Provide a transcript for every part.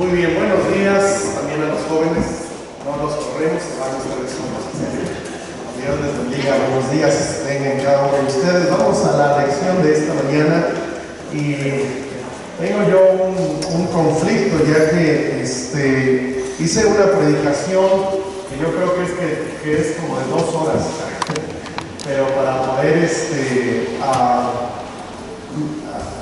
Muy bien, buenos días también a los jóvenes. No los corremos, hermanos, ustedes son los que Dios les bendiga, buenos días tengan cada uno de ustedes. Vamos a la lección de esta mañana y tengo yo un conflicto, ya que hice una predicación que yo creo que es como de 2 horas, pero para poder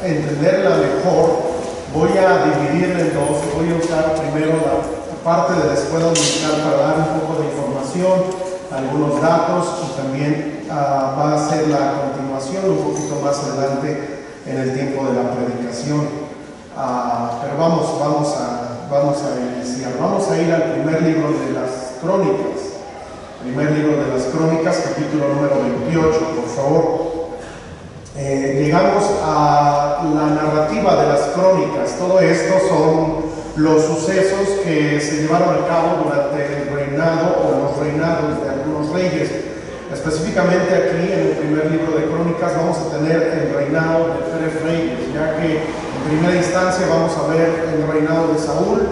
entenderla mejor, voy a dividirla en dos. Voy a usar primero la parte de la escuela dominical para dar un poco de información, algunos datos, y también va a ser la continuación un poquito más adelante en el tiempo de la predicación. Pero vamos a iniciar. Vamos a ir al primer libro de las Crónicas. Primer libro de las Crónicas, capítulo número 28, por favor. Llegamos a la narrativa de las crónicas. Todo esto son los sucesos que se llevaron a cabo durante el reinado o los reinados de algunos reyes. Específicamente aquí en el primer libro de Crónicas vamos a tener el reinado de 3 reyes, ya que en primera instancia vamos a ver el reinado de Saúl.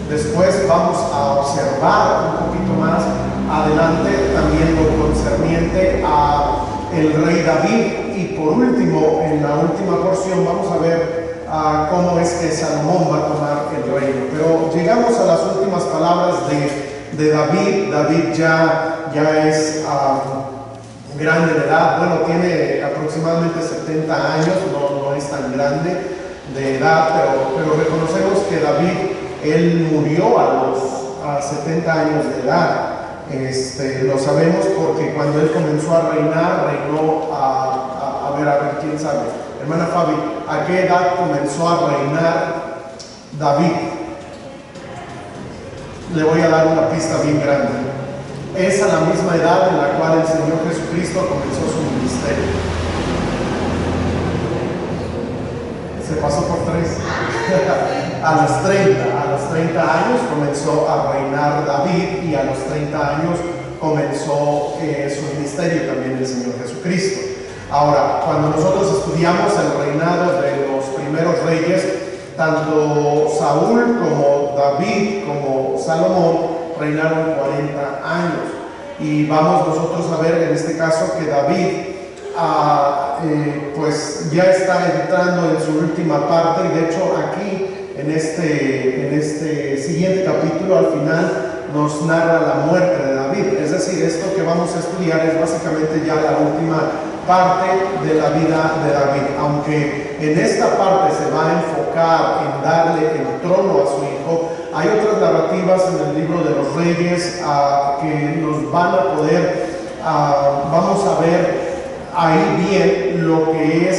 Después vamos a observar un poquito más adelante también lo concerniente a el rey David, y por último, en la última porción vamos a ver cómo es que Salomón va a tomar el reino. Pero llegamos a las últimas palabras de David. David ya es grande de edad. Bueno, tiene aproximadamente 70 años, no es tan grande de edad, pero reconocemos que David, él murió a 70 años de edad. Lo sabemos porque cuando él comenzó a reinar, reinó a ver, quién sabe, hermana Fabi, ¿a qué edad comenzó a reinar David? Le voy a dar una pista bien grande. Es a la misma edad en la cual el Señor Jesucristo comenzó su ministerio. Se pasó por 3. A los 30 años comenzó a reinar David, y a los 30 años comenzó su ministerio también el Señor Jesucristo. Ahora, cuando nosotros estudiamos el reinado de los primeros reyes, tanto Saúl como David como Salomón reinaron 40 años. Y vamos nosotros a ver en este caso que David pues ya está entrando en su última parte, y de hecho aquí en este siguiente capítulo al final nos narra la muerte de David. Es decir, esto que vamos a estudiar es básicamente ya la última parte de la vida de David, aunque en esta parte se va a enfocar en darle el trono a su hijo. Hay otras narrativas en el libro de los Reyes que nos van a poder, vamos a ver ahí bien lo que es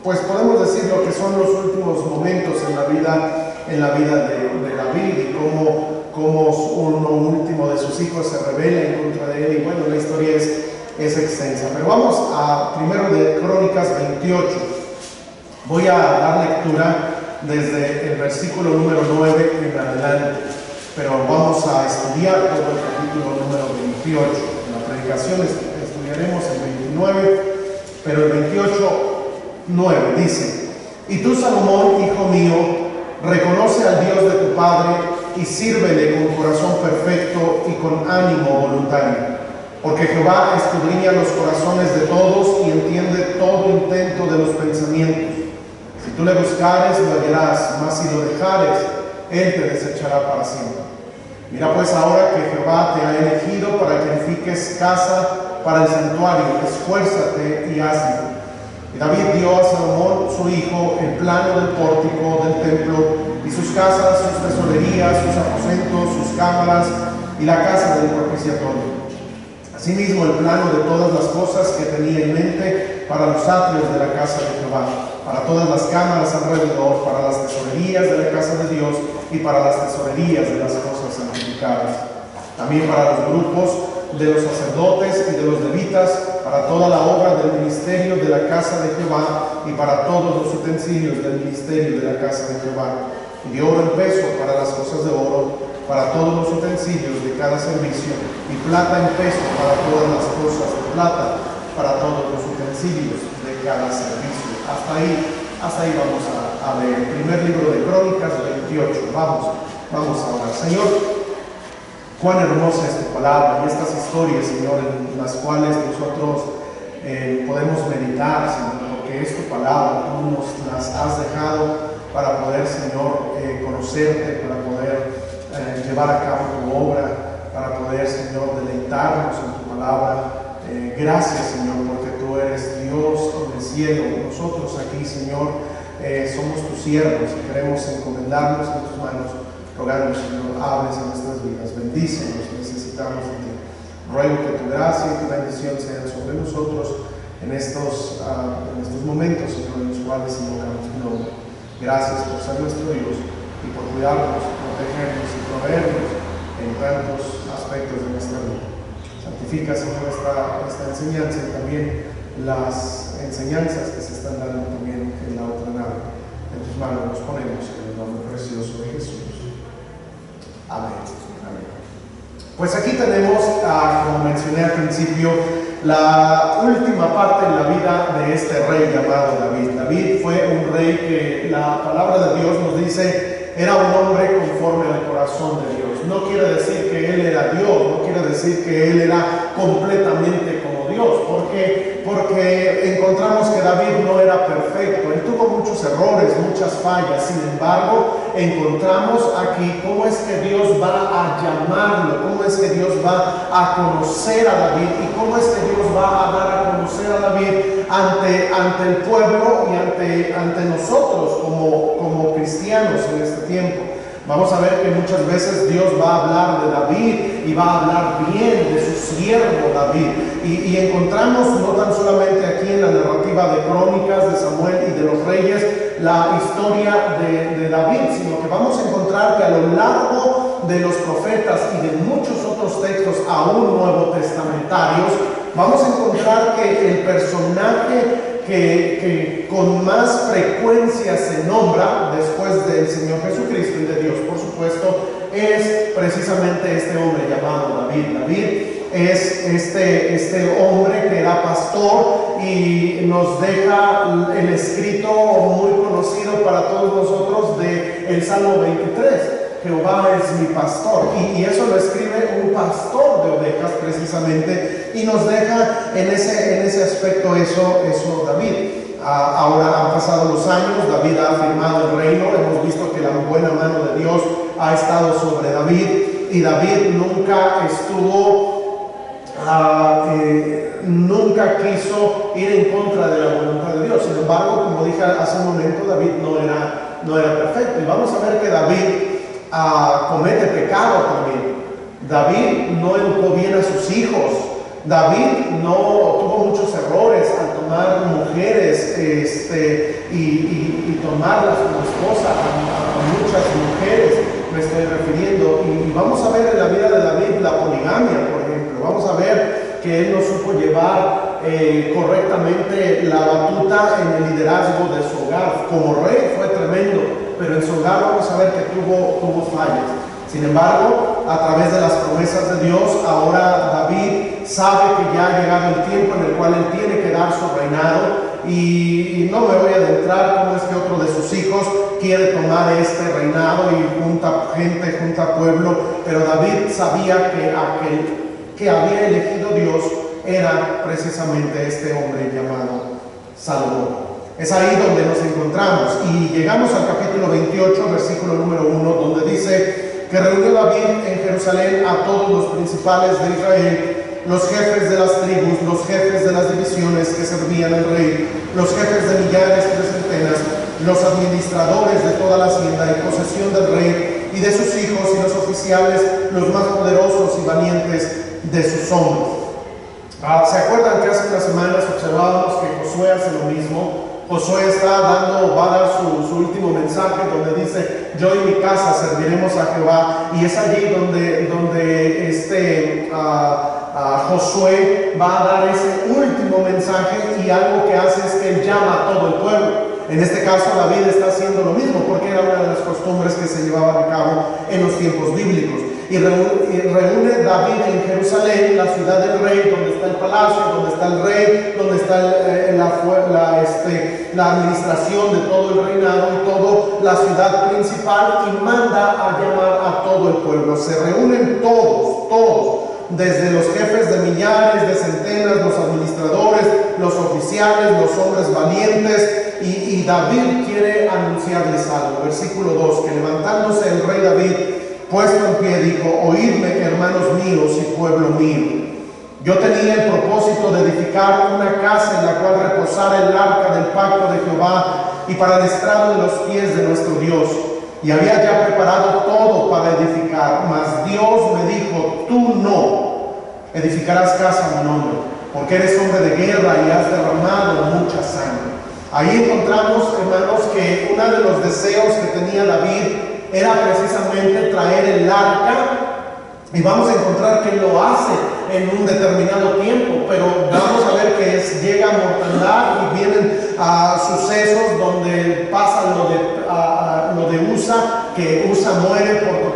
pues podemos decir lo que son los últimos momentos en la vida de David, y cómo uno último de sus hijos se rebela en contra de él. Y bueno, la historia es extensa, pero vamos a primero de Crónicas 28. Voy a dar lectura desde el versículo número 9 en adelante, pero vamos a estudiar todo el capítulo número 28. En la predicación estudiaremos el 29, pero el 28:9 dice: Y tú, Salomón, hijo mío, reconoce al Dios de tu padre y sírvele con corazón perfecto y con ánimo voluntario, porque Jehová escudriña los corazones de todos y entiende todo intento de los pensamientos. Si tú le buscares, lo hallarás, mas si lo dejares, él te desechará para siempre. Mira pues ahora que Jehová te ha elegido para que edifiques casa para el santuario, esfuérzate y hazlo. Y David dio a Salomón, su hijo, el plano del pórtico del templo, y sus casas, sus tesorerías, sus aposentos, sus cámaras, y la casa del propiciatorio. Asimismo, el plano de todas las cosas que tenía en mente para los atrios de la casa de Jehová, para todas las cámaras alrededor, para las tesorerías de la casa de Dios y para las tesorerías de las cosas santificadas. También para los grupos de los sacerdotes y de los levitas, para toda la obra del ministerio de la casa de Jehová, y para todos los utensilios del ministerio de la casa de Jehová, y de oro en peso para las cosas de oro, para todos los utensilios de cada servicio, y plata en peso para todas las cosas de plata, para todos los utensilios de cada servicio. Hasta ahí vamos a a leer. Primer libro de Crónicas 28. Vamos ahora. Señor, cuán hermosa es tu palabra y estas historias, Señor, en las cuales nosotros podemos meditar, Señor, porque es tu palabra, tú nos las has dejado para poder, Señor, conocerte, para poder llevar a cabo tu obra, para poder, Señor, deleitarnos en tu palabra. Gracias, Señor, porque tú eres Dios en el cielo. Nosotros aquí, Señor, somos tus siervos y queremos encomendarnos en tus manos, rogando, Señor, hables en nuestras vidas, bendícenos, necesitamos de ti. Ruego que tu gracia y tu bendición sean sobre nosotros en estos momentos, Señor, en los cuales invocamos tu nombre. Gracias por ser nuestro Dios y por cuidarnos, protegernos y proveernos en tantos aspectos de nuestra vida. Santifica, Señor, esta enseñanza y también las enseñanzas que se están dando también en la otra nave. En tus manos nos ponemos en el nombre precioso de Jesús. Amén. Amén. Pues aquí tenemos, como mencioné al principio, la última parte en la vida de este rey llamado David. David fue un rey que la palabra de Dios nos dice era un hombre conforme al corazón de Dios. No quiere decir que él era Dios, no quiere decir que él era completamente como Dios, porque encontramos que David no era perfecto, él tuvo muchos errores, muchas fallas. Sin embargo, encontramos aquí cómo es que Dios va a llamarlo, cómo es que Dios va a conocer a David y cómo es que Dios va a dar a conocer a David ante el pueblo y ante nosotros como cristianos en este tiempo. Vamos a ver que muchas veces Dios va a hablar de David y va a hablar bien de su siervo David. Y encontramos no tan solamente aquí en la narrativa de Crónicas, de Samuel y de los reyes, la historia de David, sino que vamos a encontrar que a lo largo de los profetas y de muchos otros textos, aún nuevo testamentarios, vamos a encontrar que el personaje que con más frecuencia se nombra después del Señor Jesucristo y de Dios, por supuesto, es precisamente este hombre llamado David. David es este hombre que era pastor y nos deja el escrito muy conocido para todos nosotros del Salmo 23. Jehová es mi pastor, y eso lo escribe un pastor de ovejas precisamente, y nos deja en ese aspecto eso David. Ahora han pasado los años, David ha afirmado el reino, hemos visto que la buena mano de Dios ha estado sobre David, y David nunca nunca quiso ir en contra de la voluntad de Dios. Sin embargo, como dije hace un momento, David no era perfecto, y vamos a ver que David comete pecado también. David no educó bien a sus hijos. David no tuvo muchos errores al tomar mujeres y tomarlas como esposa a muchas mujeres, me estoy refiriendo. Y vamos a ver en la vida de David la poligamia, por ejemplo. Vamos a ver que él no supo llevar correctamente la batuta en el liderazgo de su hogar. Como rey fue tremendo, pero en su hogar vamos a ver que tuvo fallas. Sin embargo, a través de las promesas de Dios, ahora David sabe que ya ha llegado el tiempo en el cual él tiene que dar su reinado, y no me voy a adentrar cómo es que otro de sus hijos quiere tomar este reinado y junta gente, junta pueblo, pero David sabía que aquel que había elegido Dios era precisamente este hombre llamado Salomón. Es ahí donde nos encontramos, y llegamos al capítulo 28, versículo número 1, donde dice que reunió David en Jerusalén a todos los principales de Israel, los jefes de las tribus, los jefes de las divisiones que servían al rey, los jefes de millares y de centenas, los administradores de toda la hacienda y posesión del rey y de sus hijos, y los oficiales, los más poderosos y valientes de sus hombres. ¿Se acuerdan que hace unas semanas observábamos que Josué hace lo mismo? Josué va a dar su último mensaje donde dice: yo y mi casa serviremos a Jehová, y es allí donde Josué va a dar ese último mensaje, y algo que hace es que él llama a todo el pueblo. En este caso David está haciendo lo mismo, porque era una de las costumbres que se llevaban a cabo en los tiempos bíblicos. y reúne David en Jerusalén, la ciudad del rey, donde está el palacio, donde está el rey, donde está la administración de todo el reinado y toda la ciudad principal, y manda a llamar a todo el pueblo. Se reúnen todos, desde los jefes de millares, de centenas, los administradores, los oficiales, los hombres valientes, y David quiere anunciarles algo. Versículo 2, que levantándose el rey David, puesto en pie, dijo: oídme, hermanos míos y pueblo mío. Yo tenía el propósito de edificar una casa en la cual reposara el arca del pacto de Jehová, y para el estrado de los pies de nuestro Dios. Y había ya preparado todo para edificar, mas Dios me dijo: tú no edificarás casa a mi nombre, porque eres hombre de guerra y has derramado mucha sangre. Ahí encontramos, hermanos, que uno de los deseos que tenía David era precisamente traer el arca, y vamos a encontrar que lo hace en un determinado tiempo, pero vamos a ver que llega a mortandad y vienen sucesos donde pasa lo de Usa, que Usa muere por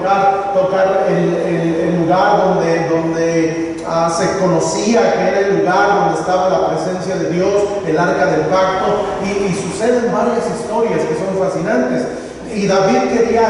tocar el lugar donde se conocía que era el lugar donde estaba la presencia de Dios, el arca del pacto, y suceden varias historias que son fascinantes. Y David quería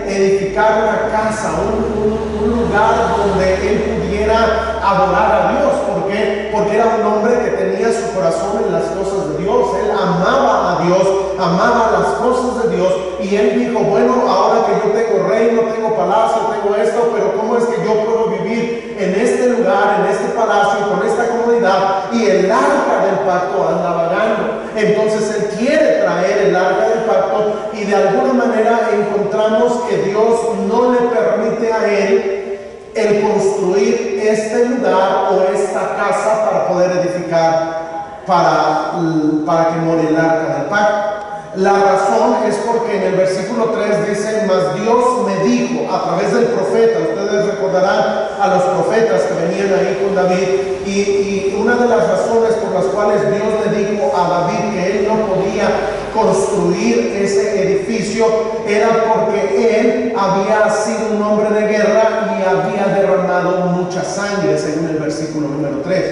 edificar una casa, un lugar donde él pudiera adorar a Dios. ¿Por qué? Porque era un hombre que tenía su corazón en las cosas de Dios. Él amaba a Dios, amaba las cosas de Dios, y él dijo: bueno, ahora que yo tengo reino, tengo palacio, tengo esto, pero ¿cómo es que yo puedo vivir en este lugar, en este palacio, con esta comodidad, y el arca del pacto anda vagando? Entonces él quiere traer el arca del pacto, y de alguna manera encontramos que Dios no le permite a él el construir este lugar o esta casa para poder edificar para que more el arca del pacto. La razón es porque en el versículo 3 dice: mas Dios me dijo, a través del profeta. Ustedes recordarán a los profetas que venían ahí con David, y una de las razones por las cuales Dios le dijo a David que él no podía construir ese edificio era porque él había sido un hombre de guerra y había derramado mucha sangre, según el versículo número 3.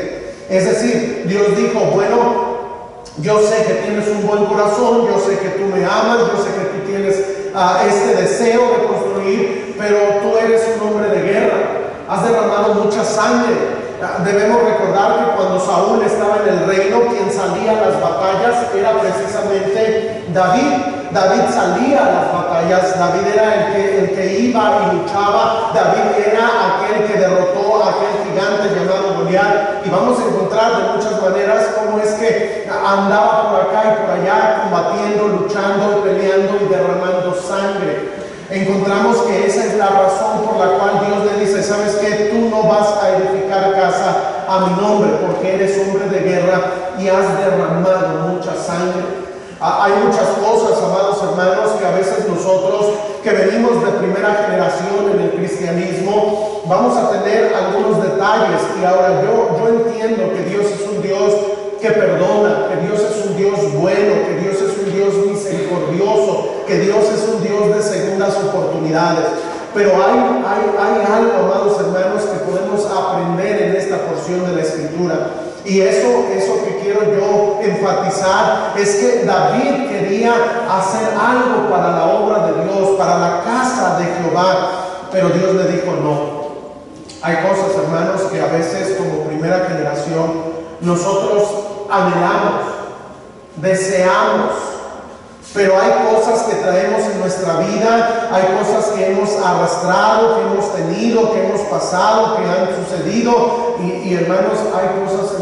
Es decir, Dios dijo: bueno, yo sé que tienes un buen corazón, yo sé que tú me amas, yo sé que tú tienes este deseo de construir, pero tú eres un hombre de guerra, has derramado mucha sangre. Debemos recordar que cuando Saúl estaba en el reino, quien salía a las batallas era precisamente David. David salía a las batallas, David era el que iba y luchaba, David era aquel que derrotó a aquel gigante llamado Goliat, y vamos a encontrar de muchas maneras cómo es que andaba por acá y por allá combatiendo, luchando, peleando y derramando sangre. Encontramos que esa es la razón por la cual Dios le dice: ¿sabes qué? Tú no vas a edificar casa a mi nombre, porque eres hombre de guerra y has derramado mucha sangre. Hay muchas cosas, amados hermanos, que a veces nosotros que venimos de primera generación en el cristianismo vamos a tener algunos detalles. Y ahora yo entiendo que Dios es un Dios que perdona, que Dios es un Dios bueno, que Dios es un Dios misericordioso, que Dios es un Dios de segundas oportunidades. Pero hay algo, amados hermanos, que podemos aprender en esta porción de la Escritura. Y eso que quiero yo enfatizar es que David quería hacer algo para la obra de Dios, para la casa de Jehová, pero Dios le dijo no. Hay cosas, hermanos, que a veces como primera generación nosotros anhelamos, deseamos, pero hay cosas que traemos en nuestra vida, hay cosas que hemos arrastrado, que hemos tenido, que hemos pasado, que han sucedido, y hermanos, hay cosas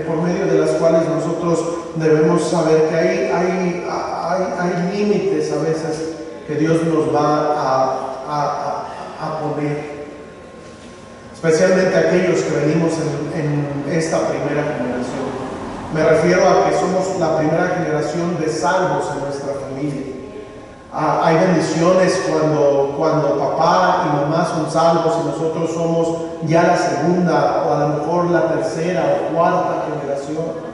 por medio de las cuales nosotros debemos saber que hay límites a veces que Dios nos va a poner, especialmente aquellos que venimos en esta primera generación. Me refiero a que somos la primera generación de salvos en nuestra familia. Hay bendiciones cuando papá y mamá son salvos y nosotros somos ya la segunda o a lo mejor la tercera o cuarta generación.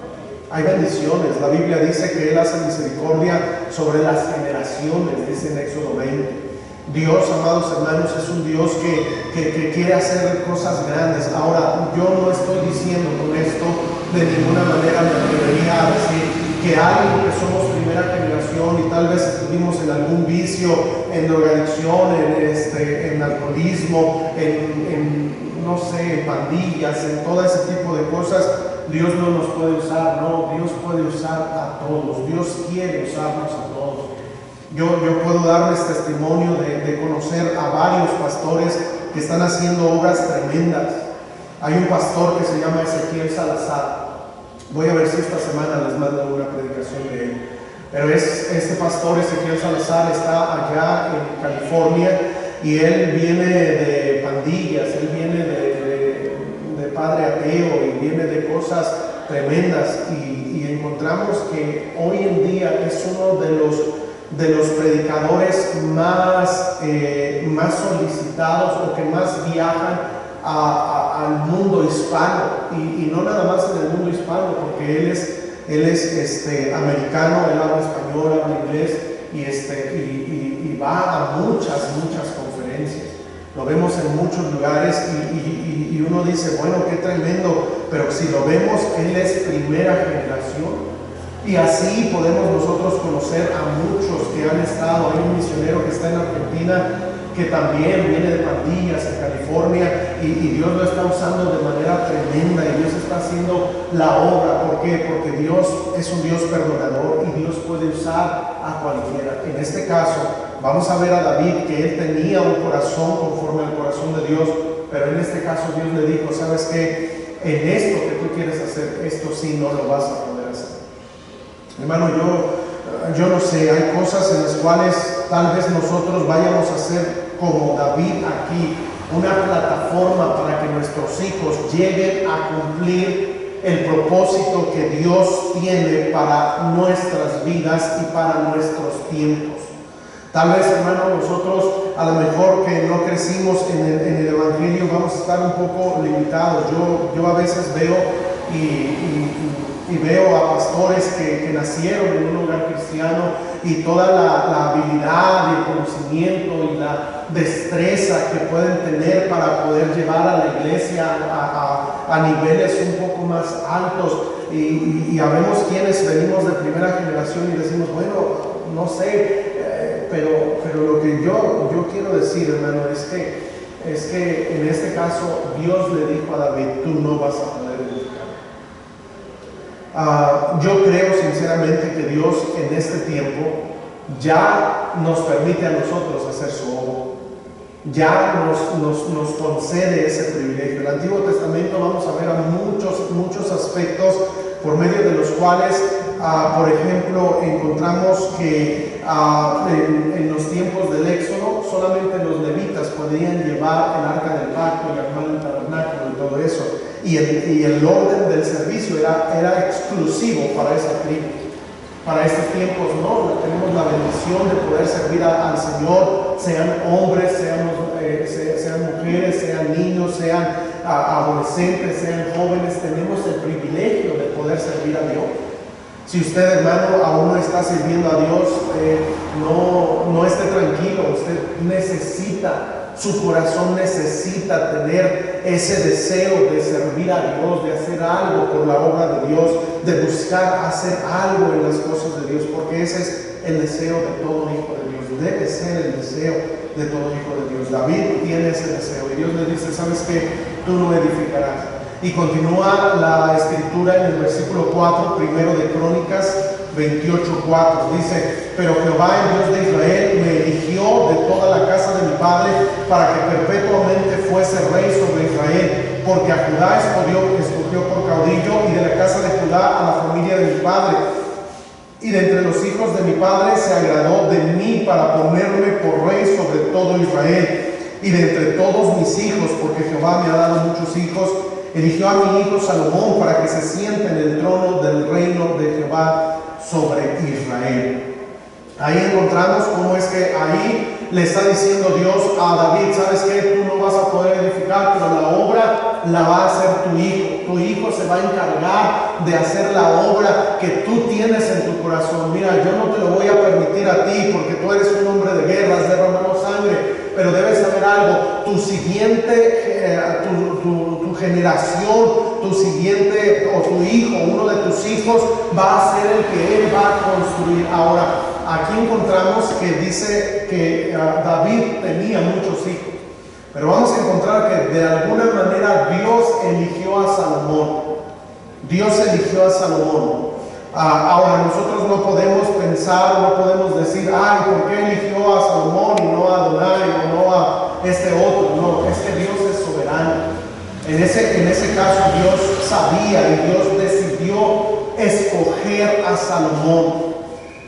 Hay bendiciones. La Biblia dice que Él hace misericordia sobre las generaciones, dice en Éxodo 20. Dios, amados hermanos, es un Dios que quiere hacer cosas grandes. Ahora, yo no estoy diciendo con esto, de ninguna manera me atrevería a decir que alguien que somos primera generación y tal vez estuvimos en algún vicio, en drogadicción, en alcoholismo, no sé, en pandillas, en todo ese tipo de cosas, Dios no nos puede usar. No, Dios puede usar a todos. Dios quiere usarnos a todos. Yo puedo darles testimonio de conocer a varios pastores que están haciendo obras tremendas. Hay un pastor que se llama Ezequiel Salazar. Voy a ver si esta semana les mando una predicación de él. Pero este pastor Ezequiel Salazar está allá en California y él viene de pandillas, él viene de padre ateo y viene de cosas tremendas y encontramos que hoy en día es uno de los predicadores más solicitados o que más viajan al mundo hispano y no nada más en el mundo hispano, porque él es americano, él habla español, habla inglés y va a muchas conferencias. Lo vemos en muchos lugares y uno dice, bueno, qué tremendo, pero si lo vemos, él es primera generación. Y así podemos nosotros conocer a muchos que han estado. Hay un misionero que está en Argentina que también viene de pandillas en California y Dios lo está usando de manera tremenda y Dios está haciendo la obra. ¿Por qué? Porque Dios es un Dios perdonador y Dios puede usar a cualquiera. En este caso vamos a ver a David que él tenía un corazón conforme al corazón de Dios, pero en este caso Dios le dijo, ¿sabes qué? En esto que tú quieres hacer, esto sí no lo vas a poder hacer. Hermano, yo no sé, hay cosas en las cuales tal vez nosotros vayamos a ser como David aquí, una plataforma para que nuestros hijos lleguen a cumplir el propósito que Dios tiene para nuestras vidas y para nuestros tiempos. Tal vez, hermano, nosotros a lo mejor que no crecimos en el Evangelio vamos a estar un poco limitados. Yo a veces veo y veo a pastores que nacieron en un hogar cristiano y toda la habilidad y el conocimiento y la destreza que pueden tener para poder llevar a la iglesia a niveles un poco más altos y habemos quienes venimos de primera generación y decimos, bueno, no sé, pero lo que yo quiero decir, hermano, es que en este caso Dios le dijo a David, tú no vas a poder edificar. Yo creo sinceramente que Dios en este tiempo ya nos permite a nosotros hacer su obra. Ya nos concede ese privilegio. En el Antiguo Testamento vamos a ver a muchos aspectos por medio de los cuales, por ejemplo, encontramos que en los tiempos del Éxodo solamente los levitas podían llevar el arca del pacto y armar el tabernáculo y todo eso. Y el orden del servicio era exclusivo para esa tribu. Para estos tiempos no, tenemos la bendición de poder servir al Señor, sean hombres, sean mujeres, sean niños, sean adolescentes, sean jóvenes, tenemos el privilegio de poder servir a Dios. Si usted, hermano, aún no está sirviendo a Dios, no esté tranquilo, usted necesita, su corazón necesita tener ese deseo de servir a Dios, de hacer algo por la obra de Dios, de buscar hacer algo en las cosas de Dios, porque ese es el deseo de todo hijo de Dios, debe ser el deseo de todo hijo de Dios. David tiene ese deseo y Dios le dice, ¿sabes qué? Tú no edificarás. Y continúa la escritura en el versículo 4, primero de Crónicas 28:4. Dice, pero Jehová, el Dios de Israel, me eligió de toda la casa de mi padre para que perpetuamente fuese rey sobre Israel, porque a Judá escogió por caudillo y de la casa de Judá a la familia de mi padre. Y de entre los hijos de mi padre se agradó de mí para ponerme por rey sobre todo Israel. Y de entre todos mis hijos, porque Jehová me ha dado muchos hijos, eligió a mi hijo Salomón para que se siente en el trono del reino de Jehová sobre Israel. Ahí encontramos cómo es que ahí le está diciendo Dios a David, ¿sabes qué? Tú no vas a poder edificar, pero la obra la va a hacer tu hijo. Tu hijo se va a encargar de hacer la obra que tú tienes en tu corazón. Mira, yo no te lo voy a permitir a ti porque tú eres un hombre de guerra, has derramado sangre, pero debes saber algo, tu siguiente, tu generación, tu siguiente o tu hijo, uno de tus hijos va a ser el que él va a construir. Ahora, aquí encontramos que dice que David tenía muchos hijos, pero vamos a encontrar que de alguna manera Dios eligió a Salomón. Dios eligió a Salomón. Ahora, nosotros no podemos pensar, no podemos decir, ay, ¿por qué eligió a Salomón y no a Adonai o no a este otro? No, es que Dios es soberano. En ese caso Dios sabía y Dios decidió escoger a Salomón.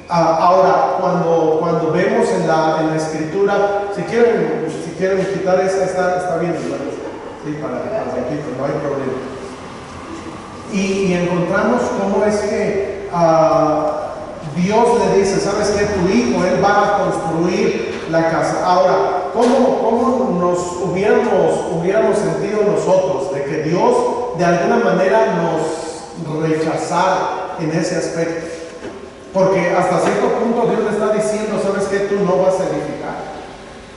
Ahora, cuando vemos en la escritura, si quieren quitar esta, está bien, ¿verdad? Sí, para repito, no hay problema. Y encontramos cómo es que Dios le dice, ¿sabes qué? Tu hijo, él va a construir la casa. Ahora, ¿cómo nos hubiéramos sentido nosotros de que Dios de alguna manera nos rechazara en ese aspecto? Porque hasta cierto punto Dios le está diciendo, ¿sabes qué? Tú no vas a edificar.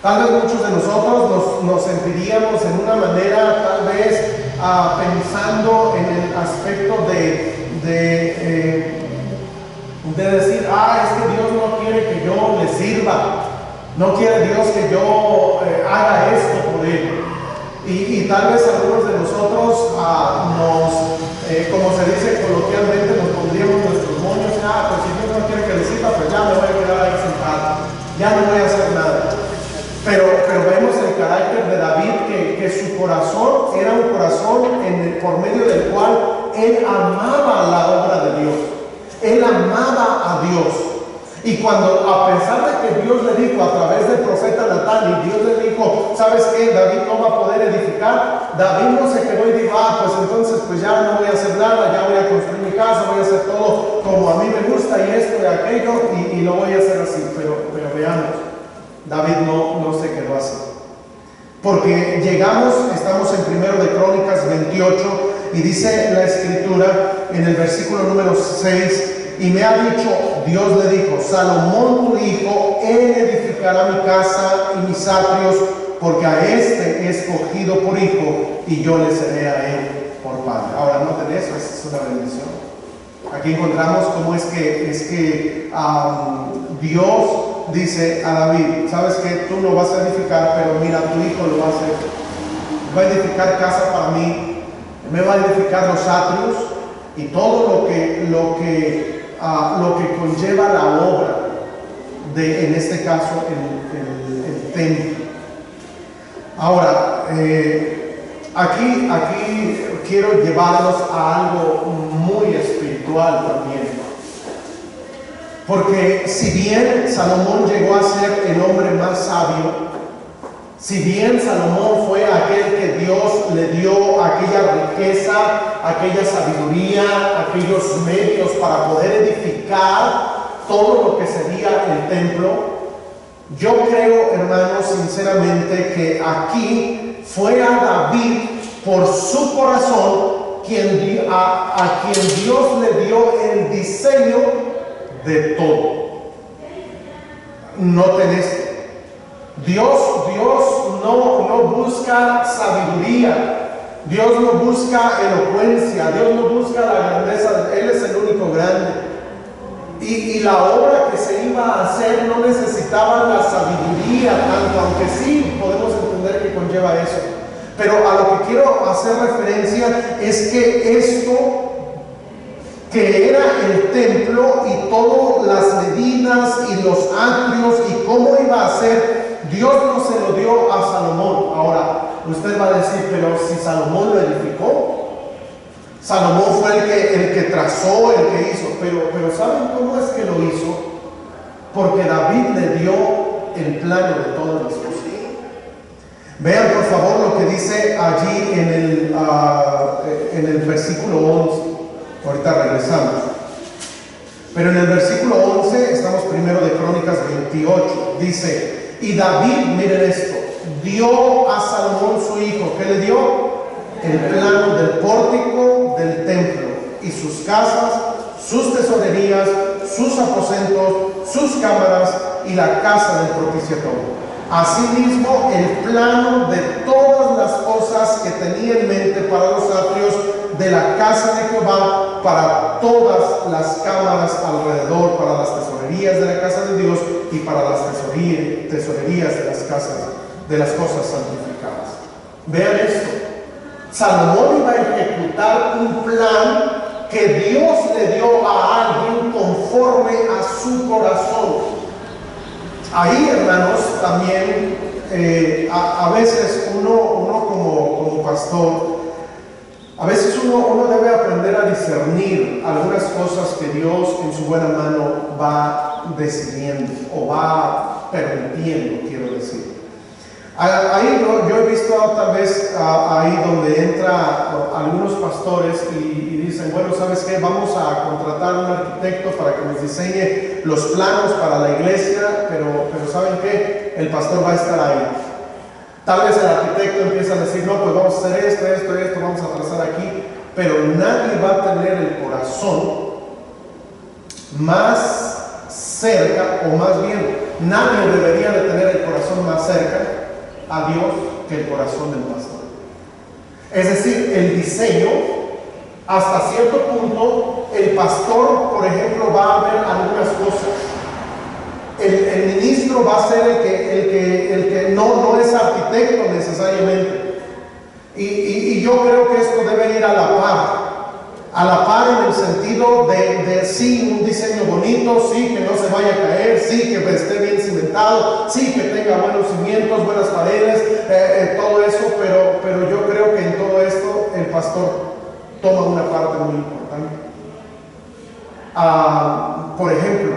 Tal vez muchos de nosotros nos sentiríamos en una manera, tal vez pensando en el aspecto de decir, es que Dios no quiere que yo le sirva, no quiere Dios que yo haga esto por él. Y tal vez algunos de nosotros como se dice coloquialmente, nos pondríamos nuestros moños, pues si Dios no quiere que le sirva, pues ya me voy a quedar ahí sentado, ya no voy a hacer nada. Pero vemos el carácter de David, que su corazón era un corazón por medio del cual él amaba la obra de Dios. Él amaba a Dios. Y cuando, a pesar de que Dios le dijo a través del profeta Natán, y Dios le dijo, ¿sabes qué? David no va a poder edificar. David no se quedó y dijo, pues entonces pues ya no voy a hacer nada, ya voy a construir mi casa, voy a hacer todo como a mí me gusta y esto y aquello, y lo voy a hacer así. Pero veamos, David no se quedó así. Porque estamos en 1 de Crónicas 28, y dice la escritura en el versículo número 6, y me ha dicho, Dios le dijo, Salomón tu hijo, él edificará mi casa y mis atrios, porque a este he escogido por hijo, y yo le seré a él por padre. Ahora, noten eso, es una bendición. Aquí encontramos cómo es que Dios dice a David, sabes que tú no vas a edificar, pero mira, tu hijo lo va a hacer. Va a edificar casa para mí, me va a edificar los atrios y todo lo que conlleva la obra en este caso el templo. Ahora, aquí quiero llevarlos a algo muy espiritual también. Porque si bien Salomón llegó a ser el hombre más sabio, si bien Salomón fue aquel que Dios le dio aquella riqueza, aquella sabiduría, aquellos medios para poder edificar todo lo que sería el templo, yo creo, hermanos, sinceramente, que aquí fue a David por su corazón a quien Dios le dio el diseño de todo. Noten esto. Dios no busca sabiduría, Dios no busca elocuencia, Dios no busca la grandeza, Él es el único grande. Y la obra que se iba a hacer no necesitaba la sabiduría tanto, aunque sí podemos entender que conlleva eso. Pero a lo que quiero hacer referencia es que esto, que era el templo y todas las medidas y los atrios y cómo iba a ser, Dios no se lo dio a Salomón. Ahora, usted va a decir, pero si Salomón lo edificó, Salomón fue el que trazó, el que hizo, pero ¿saben cómo es que lo hizo? Porque David le dio el plano de todas las cosas. Vean por favor lo que dice allí en el versículo 11. Ahorita regresamos. Pero en el versículo 11, estamos primero de Crónicas 28, dice, y David, miren esto, dio a Salomón su hijo, ¿qué le dio? El plano del pórtico del templo y sus casas, sus tesorerías, sus aposentos, sus cámaras y la casa del propiciatorio. Asimismo, el plano de todas las cosas que tenía en mente para los atrios de la casa de Jehová, para todas las cámaras alrededor, para las tesorerías de la casa de Dios y para las tesorerías de las cosas santificadas. Vean esto. Salomón iba a ejecutar un plan que Dios le dio a alguien conforme a su corazón. Ahí, hermanos, también a veces uno como pastor, a veces uno debe aprender a discernir algunas cosas que Dios en su buena mano va decidiendo o va permitiendo, quiero decir. Ahí yo he visto tal vez ahí donde entra algunos pastores y dicen, bueno, ¿sabes qué? Vamos a contratar a un arquitecto para que nos diseñe los planos para la iglesia, pero ¿saben qué? El pastor va a estar ahí. Tal vez el arquitecto empieza a decir, no, pues vamos a hacer esto, vamos a trazar aquí, pero nadie va a tener el corazón más cerca, o más bien, nadie debería de tener el corazón más cerca a Dios que el corazón del pastor. Es decir, el diseño, hasta cierto punto, el pastor, por ejemplo, va a ver algunas cosas. El ministro va a ser el que no es arquitecto necesariamente. Y yo creo que esto debe ir a la par en el sentido de sí, un diseño bonito, sí, que no se vaya a caer, sí, que esté bien cimentado, sí, que tenga buenos cimientos, buenas paredes, todo eso, pero yo creo que en todo esto el pastor toma una parte muy importante. Por ejemplo,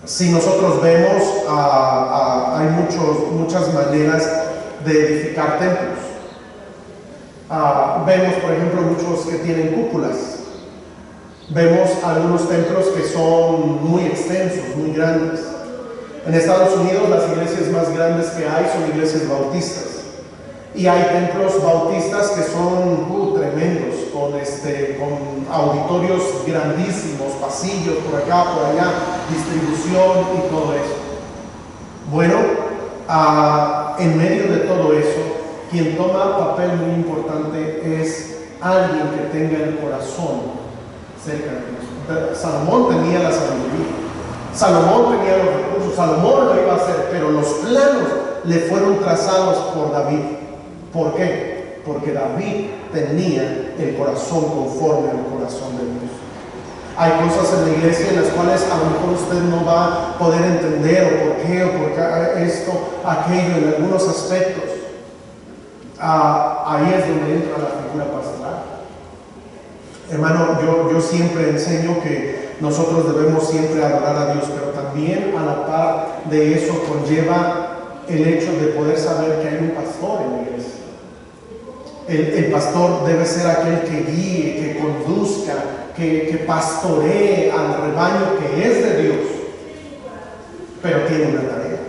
si nosotros vemos, hay muchas maneras de edificar templos. Vemos, por ejemplo, muchos que tienen cúpulas. Vemos algunos templos que son muy extensos, muy grandes. En Estados Unidos las iglesias más grandes que hay son iglesias bautistas. Y hay templos bautistas que son tremendos, con auditorios grandísimos, pasillos por acá, por allá, distribución y todo eso. Bueno, en medio de todo eso, quien toma papel muy importante es alguien que tenga el corazón cerca de Dios. Salomón tenía la sabiduría, Salomón tenía los recursos, Salomón lo iba a hacer, pero los planos le fueron trazados por David. ¿Por qué? Porque David tenía el corazón conforme al corazón de Dios. Hay cosas en la iglesia en las cuales a lo mejor usted no va a poder entender o por qué esto, aquello, en algunos aspectos. Ahí es donde entra la figura pastoral. Hermano, yo siempre enseño que nosotros debemos siempre adorar a Dios, pero también a la par de eso conlleva el hecho de poder saber que hay un pastor en la iglesia. El pastor debe ser aquel que guíe, que conduzca, que pastoree al rebaño que es de Dios, pero tiene una tarea.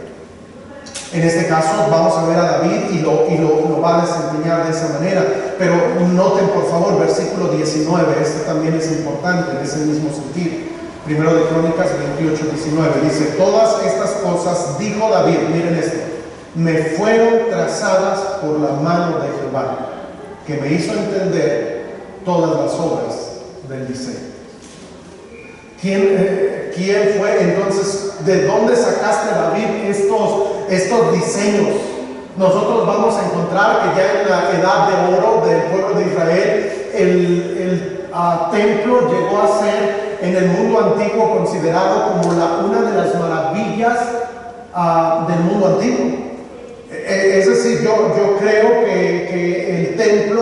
En este caso vamos a ver a David y lo va a desempeñar de esa manera, pero noten por favor versículo 19, este también es importante en ese mismo sentido. Primero de Crónicas 28:19 dice, todas estas cosas dijo David, miren esto, me fueron trazadas por la mano de Jehová, que me hizo entender todas las obras del diseño. ¿Quién fue entonces? ¿De dónde sacaste, David, estos diseños? Nosotros vamos a encontrar que ya en la edad de oro del pueblo de Israel, el templo llegó a ser en el mundo antiguo considerado como una de las maravillas del mundo antiguo. Es decir, yo creo que el templo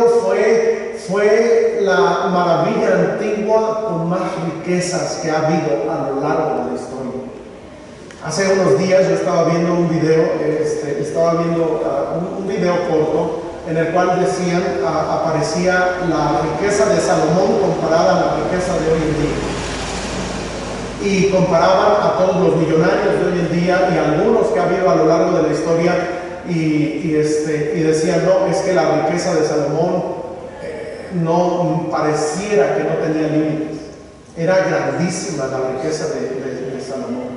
fue la maravilla antigua con más riquezas que ha habido a lo largo de la historia. Hace unos días yo estaba viendo un video, un video corto en el cual aparecía la riqueza de Salomón comparada a la riqueza de hoy en día. Y comparaban a todos los millonarios de hoy en día y algunos que ha habido a lo largo de la historia y decían, no, es que la riqueza de Salomón no pareciera que no tenía límites. Era grandísima la riqueza de Salomón.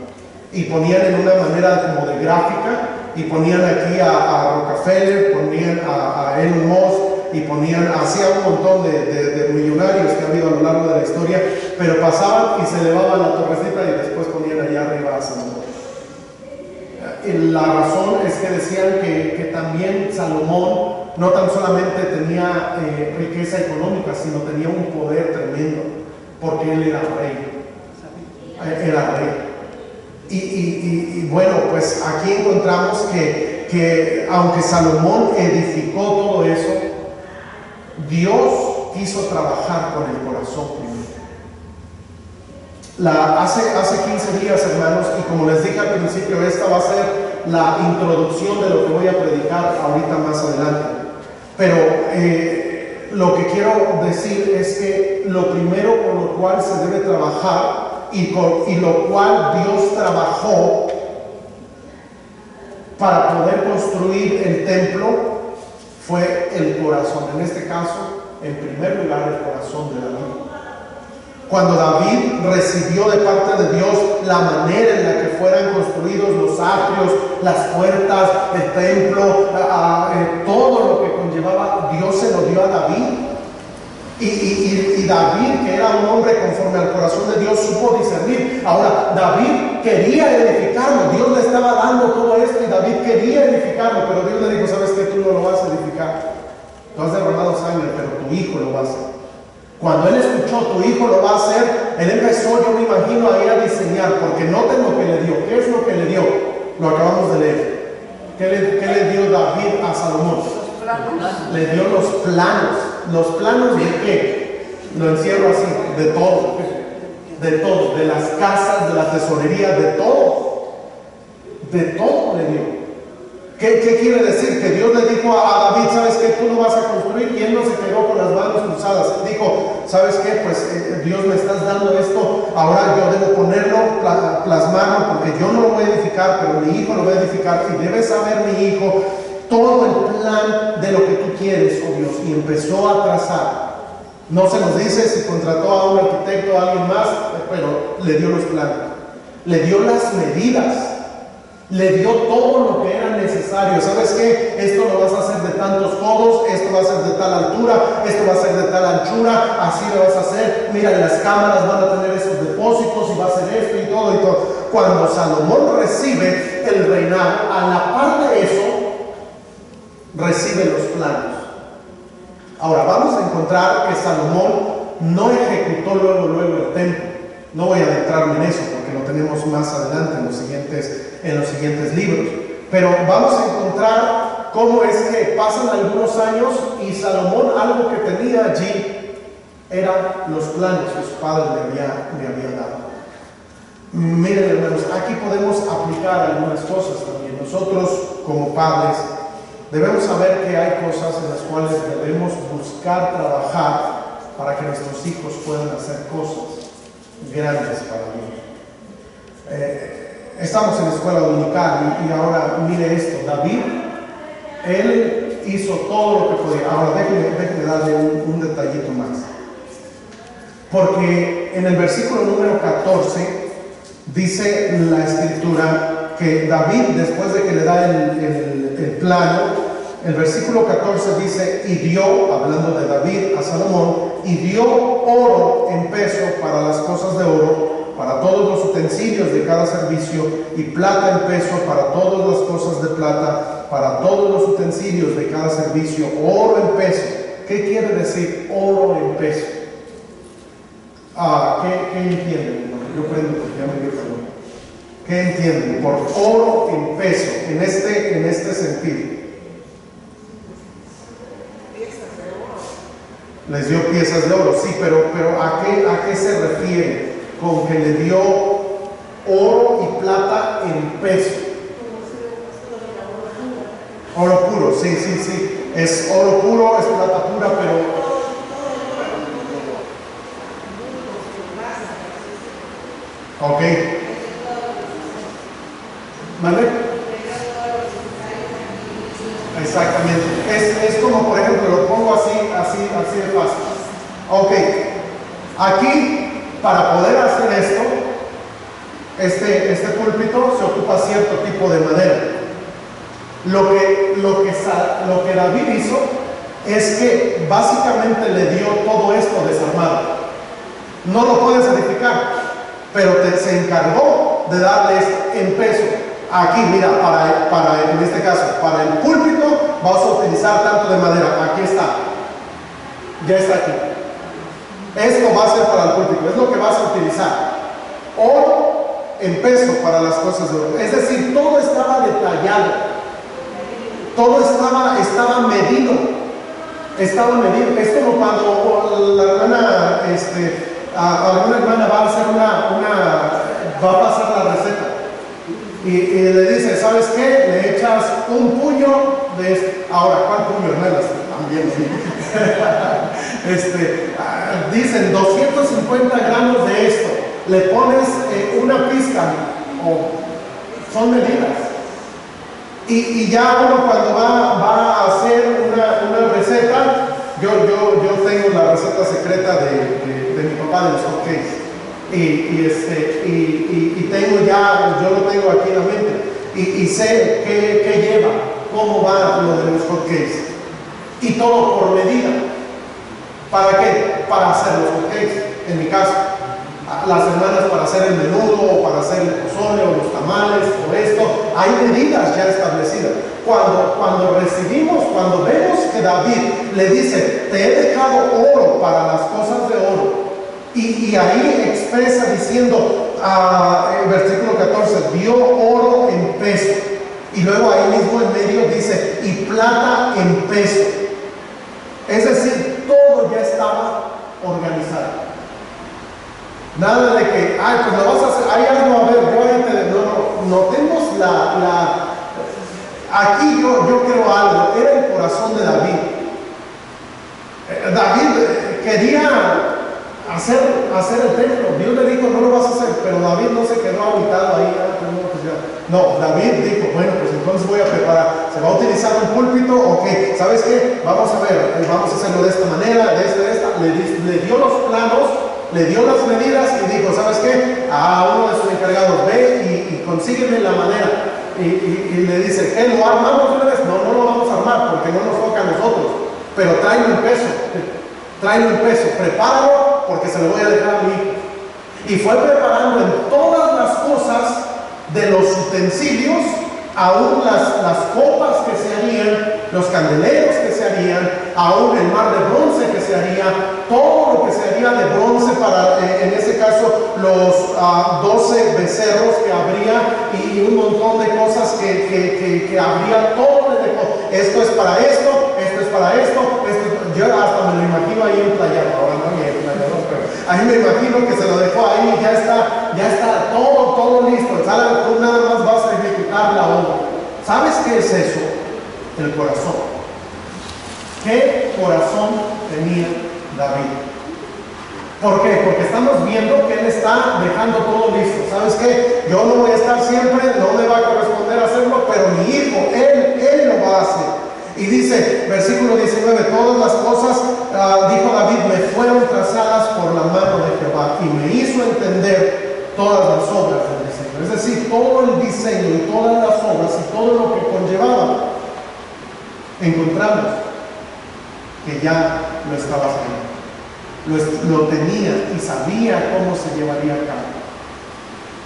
Y ponían en una manera como de gráfica y ponían aquí a Rockefeller, ponían a Elon Musk y hacía un montón de millonarios que ha habido a lo largo de la historia, pero pasaban y se elevaban la torrecita y después ponían allá arriba a Salomón. La razón es que decían que también Salomón no tan solamente tenía riqueza económica, sino tenía un poder tremendo, porque él era rey. Era rey. Y bueno, pues aquí encontramos que aunque Salomón edificó todo eso, Dios quiso trabajar con el corazón primero. Hace 15 días, hermanos, y como les dije al principio, esta va a ser la introducción de lo que voy a predicar ahorita más adelante. Pero lo que quiero decir es que lo primero por lo cual se debe trabajar y lo cual Dios trabajó para poder construir el templo fue el corazón. En este caso, en primer lugar, el corazón de David. Cuando David recibió de parte de Dios la manera en la que fueran construidos los atrios, las puertas, el templo, todo lo que conllevaba, Dios se lo dio a David. Y David, que era un hombre conforme al corazón de Dios, supo discernir. Ahora, David quería edificarlo, Dios le estaba dando todo esto y David quería edificarlo, pero Dios le dijo: ¿sabes qué? Tú no lo vas a edificar, tú has derramado sangre, pero tu hijo lo va a hacer. Cuando él escuchó: tu hijo lo va a hacer, él empezó, yo me imagino, ahí a diseñar, porque noten lo que le dio. ¿Qué es lo que le dio? Lo acabamos de leer. ¿Qué le dio David a Salomón? Le dio los planos. ¿Los planos de qué? Lo encierro así, de todo, de las casas, de la tesorería, de todo le dio. ¿Qué quiere decir? Que Dios le dijo a David: ¿sabes qué? Tú lo vas a construir. Y él no se quedó con las manos cruzadas. Dijo: ¿sabes qué? Pues Dios, me estás dando esto, ahora yo debo ponerlo, plasmarlo, porque yo no lo voy a edificar, pero mi hijo lo va a edificar, y debe saber mi hijo todo el plan de lo que tú quieres, oh Dios. Y empezó a trazar. No se nos dice si contrató a un arquitecto o a alguien más, pero le dio los planos, le dio las medidas, le dio todo lo que era necesario. ¿Sabes qué? Esto lo vas a hacer de tantos codos, esto va a ser de tal altura, esto va a ser de tal anchura, así lo vas a hacer. Mira, las cámaras van a tener esos depósitos y va a ser esto y todo y todo. Cuando Salomón recibe el reinado, a la par de eso, recibe los planos. Ahora vamos a encontrar que Salomón no ejecutó luego el templo. No voy a adentrarme en eso porque lo tenemos más adelante en los siguientes libros. Pero vamos a encontrar cómo es que pasan algunos años y Salomón, algo que tenía allí eran los planos que su padre le había dado. Miren, hermanos, aquí podemos aplicar algunas cosas también. Nosotros como padres debemos saber que hay cosas en las cuales debemos buscar trabajar para que nuestros hijos puedan hacer cosas grandes para Dios. Estamos en la escuela dominical y ahora mire esto. David, él hizo todo lo que podía. Ahora déjenme darle un detallito más, porque en el versículo número 14 dice la escritura que David, después de que le da el plano, el versículo 14 dice: y dio, hablando de David, a Salomón, y dio oro en peso para las cosas de oro, para todos los utensilios de cada servicio, y plata en peso para todas las cosas de plata, para todos los utensilios de cada servicio, oro en peso. ¿Qué quiere decir oro en peso? ¿Qué entienden? Yo prendo porque ya me dio calor. ¿Qué entienden por oro en peso en este sentido? Les dio piezas de oro, sí, pero ¿a qué se refiere con que le dio oro y plata en peso? Oro puro, sí, es oro puro, es plata pura, pero ok. ¿Vale? Exactamente. Es como, por ejemplo, lo pongo así de fácil. Ok. Aquí, para poder hacer esto, este púlpito se ocupa cierto tipo de madera. Lo que David hizo es que básicamente le dio todo esto desarmado. No lo puedes edificar, pero se encargó de darles en peso. Aquí, mira, en este caso, para el púlpito vas a utilizar tanto de madera. Aquí está. Ya está aquí. Esto va a ser para el púlpito, es lo que vas a utilizar. Oro en peso para las cosas de oro. Es decir, todo estaba detallado. Todo estaba medido. Estaba medido. Es como cuando la hermana, alguna hermana va a hacer va a pasar la receta. Y le dice, ¿sabes qué? Le echas un puño de esto. Ahora, ¿cuál puño, hermanas? También, ¿sí? Dicen 250 gramos de esto. Le pones una pizca, o son medidas. Y ya uno cuando va a hacer una receta, yo tengo la receta secreta de mi papá de los hotcakes. Y tengo yo lo tengo aquí en la mente. Y sé qué lleva, cómo va lo de los hotcakes. Y todo por medida. ¿Para qué? Para hacer los hotcakes, en mi caso. Las hermanas para hacer el menudo, o para hacer el pozole, o los tamales, o esto. Hay medidas ya establecidas. Cuando vemos que David le dice, te he dejado oro para las cosas de oro. Y ahí expresa diciendo, en versículo 14, dio oro en peso. Y luego ahí mismo en medio dice, y plata en peso. Es decir, todo ya estaba organizado. Nada de que, pues lo vas a hacer, ahí hazlo, a ver, notemos aquí yo creo algo, era el corazón de David. David quería hacer el templo. Dios le dijo, no lo vas a hacer, pero David no se quedó aguitado ahí. No, David dijo, bueno, pues entonces voy a preparar. ¿Se va a utilizar un púlpito? Ok, ¿sabes qué? Vamos a ver, vamos a hacerlo de esta manera, de esta. Le dio los planos, le dio las medidas y dijo, ¿sabes qué? A uno de sus encargados, ve y consígueme la manera. Y le dice, ¿qué? ¿Lo armamos una vez? No lo vamos a armar porque no nos toca a nosotros. Pero tráelo en peso, prepáralo porque se lo voy a dejar a mi hijo. Y fue preparando en todas las cosas de los utensilios, aún las copas que se harían, los candeleros que se harían, aún el mar de bronce que se haría, todo lo que se haría de bronce para, en ese caso, los 12 becerros que habría y un montón de cosas que habría, todo de esto es para esto, esto es para esto, yo hasta me lo imagino ahí en playa, ahora no, pero ahí me imagino que se lo dejó ahí, ya está todo listo, tú nada más vas a ejecutar la obra. ¿Sabes qué es eso? El corazón. ¿Qué corazón tenía David? ¿Por qué? Porque estamos viendo que él está dejando todo listo. ¿Sabes qué? Yo no voy a estar siempre, no me va a corresponder hacerlo, pero mi hijo, él lo va a hacer. Y dice, versículo 19, todas las cosas, dijo David, me fueron trazadas por la mano de Jehová y me hizo entender todas las obras del diseño. Es decir, todo el diseño y todas las obras y todo lo que conllevaba, encontramos que ya lo estaba haciendo. Lo tenía y sabía cómo se llevaría a cabo.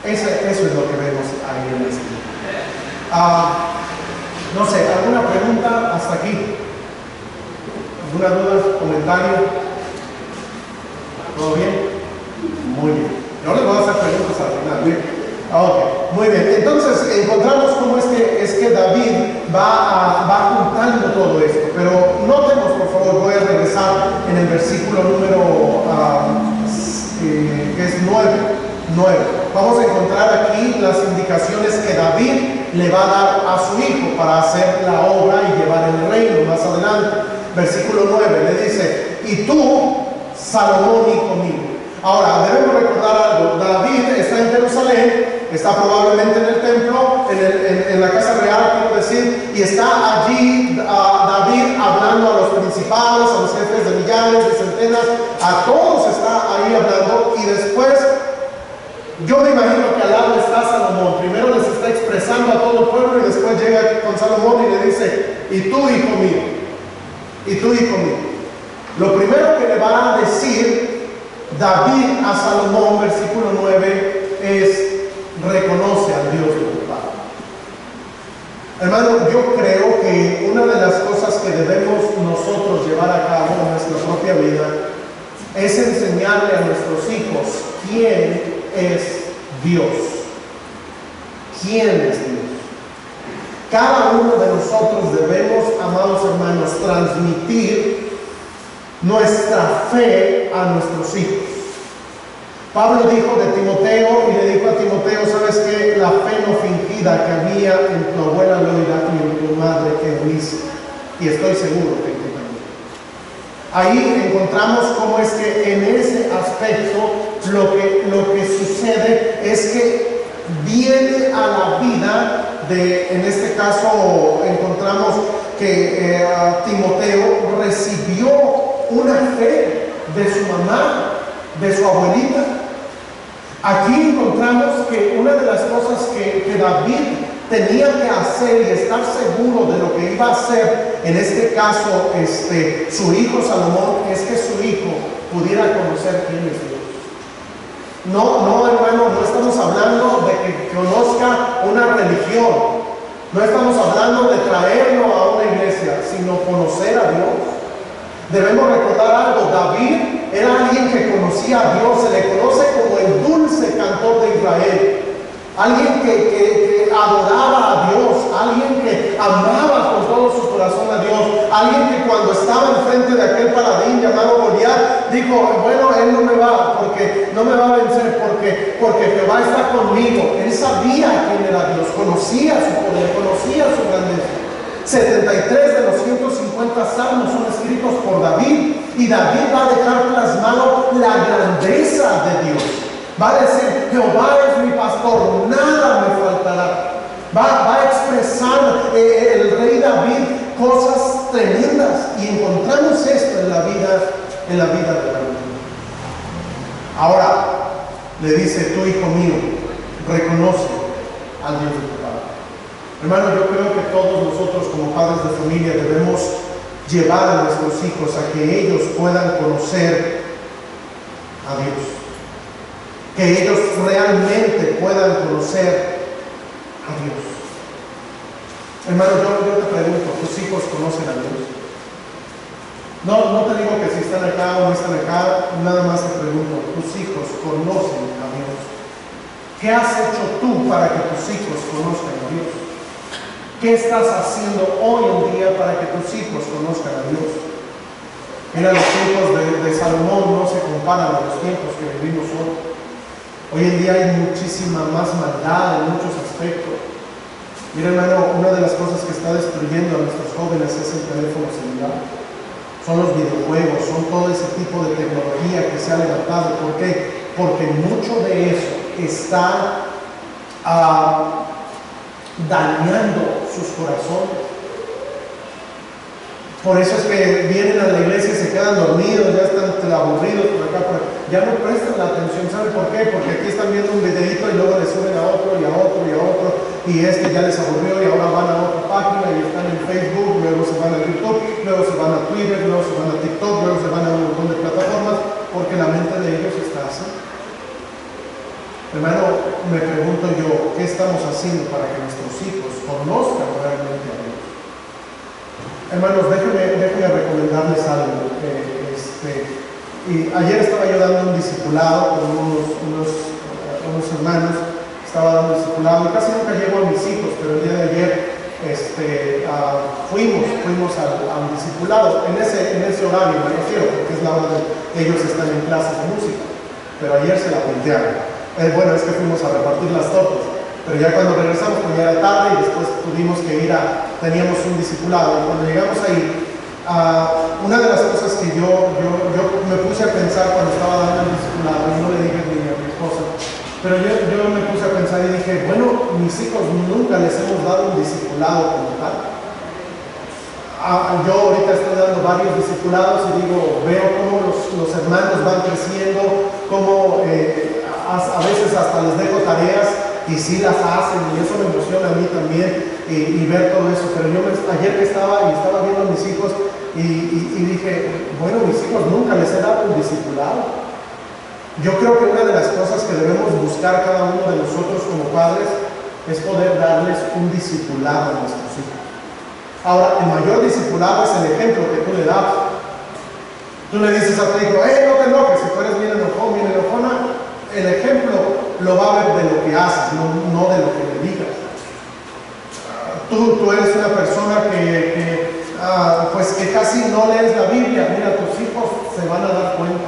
Eso es lo que vemos ahí en este. No sé, ¿alguna pregunta hasta aquí? ¿Alguna duda, comentario? ¿Todo bien? Muy bien. Yo les voy a hacer preguntas al final. ¿Bien? Ok, muy bien. Entonces encontramos cómo es que David va juntando todo esto. Pero notemos, por favor, voy a regresar en el versículo número que es 9. Vamos a encontrar aquí las indicaciones que David le va a dar a su hijo para hacer la obra y llevar el reino más adelante. Versículo 9 le dice, y tú, Salomón, hijo mío. Ahora, debemos recordar algo. David está en Jerusalén, está probablemente en el templo, en la casa real, quiero decir, y está allí David hablando a los principales, a los jefes de millares, de centenas, a todos está ahí hablando, y después, yo me imagino que al lado está Salomón. Primero les está expresando a todo el pueblo hermano, y después llega con Salomón y le dice, y tú, hijo mío, y tú, hijo mío. Lo primero que le va a decir David a Salomón, versículo 9, es, reconoce al Dios de tu padre. Hermano, yo creo que una de las cosas que debemos nosotros llevar a cabo en nuestra propia vida es enseñarle a nuestros hijos quién es Dios. ¿Quién es Dios? Cada uno de nosotros debemos, amados hermanos, transmitir nuestra fe a nuestros hijos. Pablo dijo de Timoteo, y le dijo a Timoteo, ¿sabes qué? La fe no fingida que había en tu abuela Loida y en tu madre Eunice, y estoy seguro que tú también. Ahí encontramos cómo es que en ese aspecto lo que sucede es que viene a la vida de, en este caso encontramos que Timoteo recibió una fe de su mamá, de su abuelita. Aquí encontramos que una de las cosas que David tenía que hacer y estar seguro de lo que iba a hacer, en este caso su hijo Salomón, es que su hijo pudiera conocer quién es Dios. No, hermano, no estamos hablando de que conozca una religión, no estamos hablando de traerlo a una iglesia, sino conocer a Dios. Debemos recordar algo, David era alguien que conocía a Dios, se le conoce como el dulce cantor de Israel, alguien que adoraba a Dios, alguien que amaba con todo su corazón a Dios, alguien que cuando estaba enfrente de aquel paladín llamado Goliat, dijo, bueno, él no me va a vencer porque Jehová está conmigo. Él sabía quién era Dios, conocía su poder, conocía su grandeza. 73 de los 150 salmos son escritos por David, y David va a dejar plasmado la grandeza de Dios. Va a decir, Jehová es mi pastor, nada me faltará. Va a expresar el rey David cosas tremendas, y encontramos esto en la vida de David. Ahora le dice, tú, hijo mío, reconoce al Dios de tu padre. Hermano, yo creo que todos nosotros como padres de familia debemos llevar a nuestros hijos a que ellos puedan conocer a Dios, que ellos realmente puedan conocer a Dios. Hermano, yo te pregunto, ¿tus hijos conocen a Dios? No te digo que si están acá o no están acá, nada más te pregunto, ¿tus hijos conocen a Dios? ¿Qué has hecho tú para que tus hijos conozcan a Dios? ¿Qué estás haciendo hoy en día para que tus hijos conozcan a Dios? Mira, los tiempos de Salomón no se comparan a los tiempos que vivimos hoy. Hoy en día hay muchísima más maldad en muchos aspectos. Mira, hermano, una de las cosas que está destruyendo a nuestros jóvenes es el teléfono celular. Son los videojuegos, son todo ese tipo de tecnología que se ha levantado. ¿Por qué? Porque mucho de eso está dañando sus corazones. Por eso es que vienen a la iglesia y se quedan dormidos, ya están aburridos por acá, ya no prestan la atención. ¿Saben por qué? Porque aquí están viendo un videito y luego le suben a otro y a otro y a otro, y ya les aburrió y ahora van a otra página y están en Facebook, luego se van a YouTube, luego se van a Twitter, luego se van a TikTok, luego se van a un montón de plataformas, porque la mente de ellos está así. Hermano, me pregunto yo, ¿qué estamos haciendo para que nuestros hijos conozcan realmente a Dios? Hermanos, déjenme recomendarles algo. Y ayer estaba yo dando un discipulado con unos hermanos, estaba dando un discipulado, y casi nunca llevo a mis hijos, pero el día de ayer fuimos al discipulado, en ese horario, me refiero, porque es la hora de ellos están en clases de música, pero ayer se la voltearon. Bueno, es que fuimos a repartir las tortas, pero ya cuando regresamos, pues ya era tarde, y después tuvimos que teníamos un discipulado, y cuando llegamos ahí, una de las cosas que yo me puse a pensar cuando estaba dando el discipulado, y no le dije ni a mi esposa, pero yo me puse a pensar y dije, bueno, mis hijos nunca les hemos dado un discipulado como tal. Yo ahorita estoy dando varios discipulados y veo cómo los hermanos van creciendo, cómo a veces hasta les dejo tareas y sí las hacen, y eso me emociona a mí también, y ver todo eso. Pero yo ayer que estaba viendo a mis hijos, y dije, bueno, mis hijos nunca les he dado un discipulado. Yo creo que una de las cosas que debemos buscar cada uno de nosotros como padres es poder darles un discipulado a nuestros hijos. Ahora, el mayor discipulado es el ejemplo que tú le das. Tú le dices a tu hijo, no te enojes, si tú eres bien enojón, bien enojona, el ejemplo lo va a ver de lo que haces, no de lo que le digas. Tú eres una persona que casi no lees la Biblia. Mira, tus hijos se van a dar cuenta.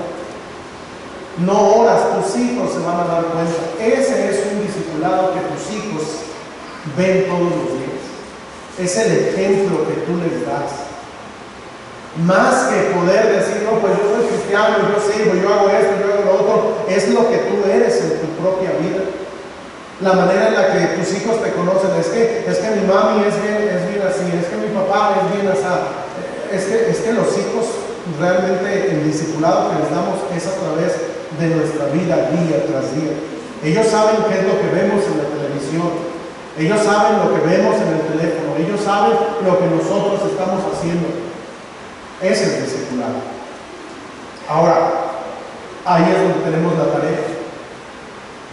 No oras, tus hijos se van a dar cuenta. Ese es un discipulado que tus hijos ven todos los días. Es el ejemplo que tú les das. Más que poder decir, no, pues yo soy cristiano, yo sirvo, yo hago esto, yo hago lo otro, es lo que tú eres en tu propia vida. La manera en la que tus hijos te conocen, es que mi mami es bien así, es que mi papá es bien así. Es que los hijos realmente el discipulado que les damos es a través de nuestra vida día tras día. Ellos saben qué es lo que vemos en la televisión, ellos saben lo que vemos en el teléfono, ellos saben lo que nosotros estamos haciendo. Ese es el discipulado. Ahora, ahí es donde tenemos la tarea.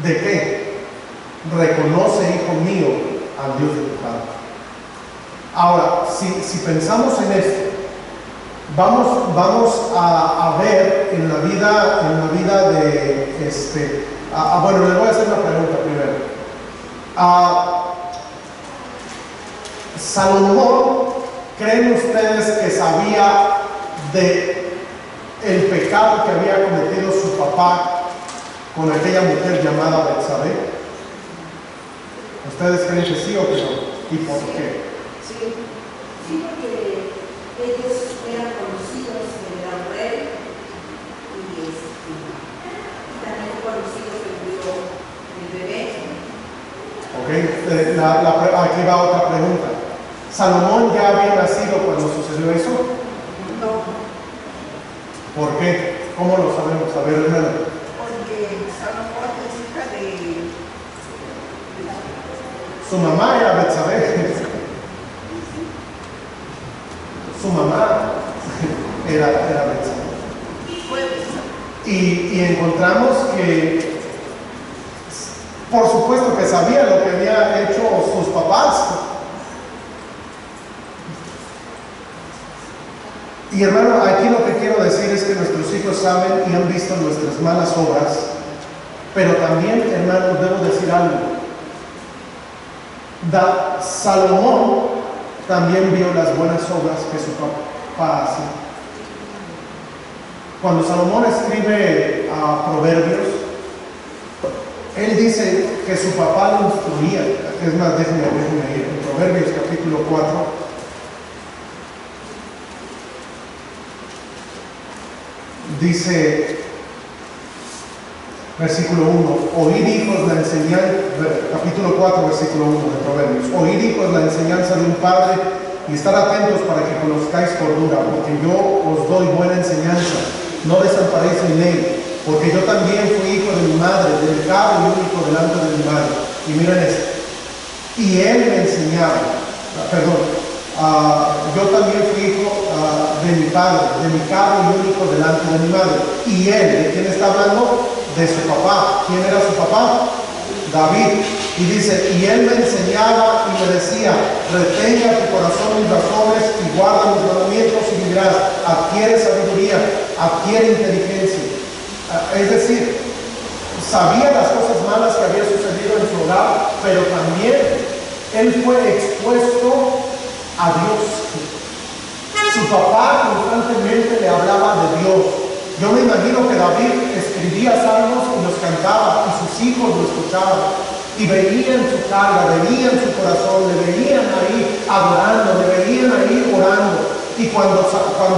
¿De qué? Reconoce, hijo mío, al Dios de tu Padre. Ahora, si pensamos en esto, vamos a ver en la vida de bueno, les voy a hacer una pregunta primero. Salomón, ¿creen ustedes que sabía de el pecado que había cometido su papá con aquella mujer llamada Betsabé? ¿Ustedes creen que sí o que no? ¿Y por qué? Sí, porque ellos eran conocidos, era un rey, y también conocidos el bebé. Ok, aquí va otra pregunta. ¿Salomón ya había nacido cuando sucedió eso? No. ¿Por qué? ¿Cómo lo sabemos? A ver, hermano. Porque Salomón es hija de... Su mamá era Betsabé. Su mamá era Betsabé. Y encontramos que, por supuesto que sabía lo que había hecho sus papás. Y hermano, aquí lo que quiero decir es que nuestros hijos saben y han visto nuestras malas obras, pero también, hermano, debo decir algo. Salomón también vio las buenas obras que su papá hacía. Cuando Salomón escribe Proverbios, él dice que su papá lo instruía. Es más, déjenme ir en Proverbios capítulo 4. Dice, versículo 1, oíd hijos la enseñanza, capítulo 4, versículo 1 de Proverbios, oíd hijos la enseñanza de un padre y estar atentos para que conozcáis cordura, porque yo os doy buena enseñanza, no desamparéis mi ley, porque yo también fui hijo de mi madre, delicado y único delante de mi madre. Y miren esto, y él me enseñaba, yo también fui hijo de mi padre, delicado y único delante de mi madre. Y él, ¿de quién está hablando? De su papá. ¿Quién era su papá? David. Y dice, y él me enseñaba y me decía, retenga tu corazón mis razones y guarda mis mandamientos y vivirás. Adquiere sabiduría, adquiere inteligencia. Es decir, sabía las cosas malas que había sucedido en su hogar, pero también él fue expuesto a Dios. Su papá constantemente le hablaba de Dios. Yo me imagino que David escribía salmos y los cantaba, y sus hijos lo escuchaban, y veían su carga, veían su corazón, le veían ahí adorando, le veían ahí orando. Y cuando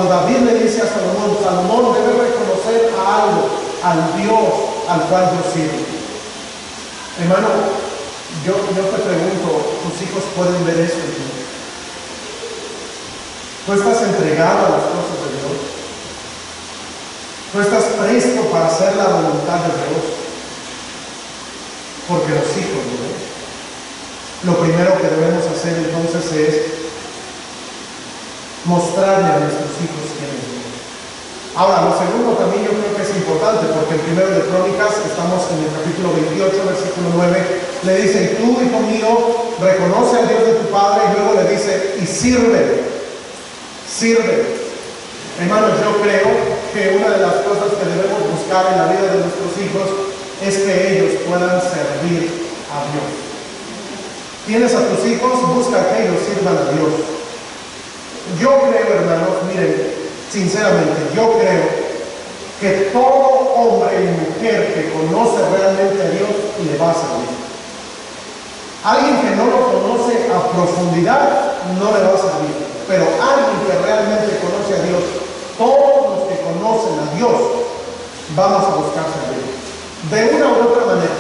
David le dice a Salomón, Salomón debe reconocer a algo, al Dios al cual yo sirvo. Hermano, yo te pregunto, ¿tus hijos pueden ver eso en ti? ¿Tú estás entregado a las cosas de Dios? ¿Tú estás presto para hacer la voluntad de Dios? Porque los hijos lo ven. Lo primero que debemos hacer entonces es mostrarle a nuestros hijos quién es Dios. Ahora, lo segundo también yo creo que es importante, porque en Primero de Crónicas, estamos en el capítulo 28, versículo 9, le dice: y tú, hijo mío, reconoce al Dios de tu padre, y luego le dice: y sírvele. Hermanos, yo creo que una de las cosas que debemos buscar en la vida de nuestros hijos es que ellos puedan servir a Dios. Tienes a tus hijos, busca que ellos sirvan a Dios. Yo creo, hermanos, miren, sinceramente, yo creo que todo hombre y mujer que conoce realmente a Dios le va a servir. Alguien que no lo conoce a profundidad no le va a servir, pero alguien que realmente conoce a Dios, todos los que conocen a Dios, vamos a buscar servir. De una u otra manera.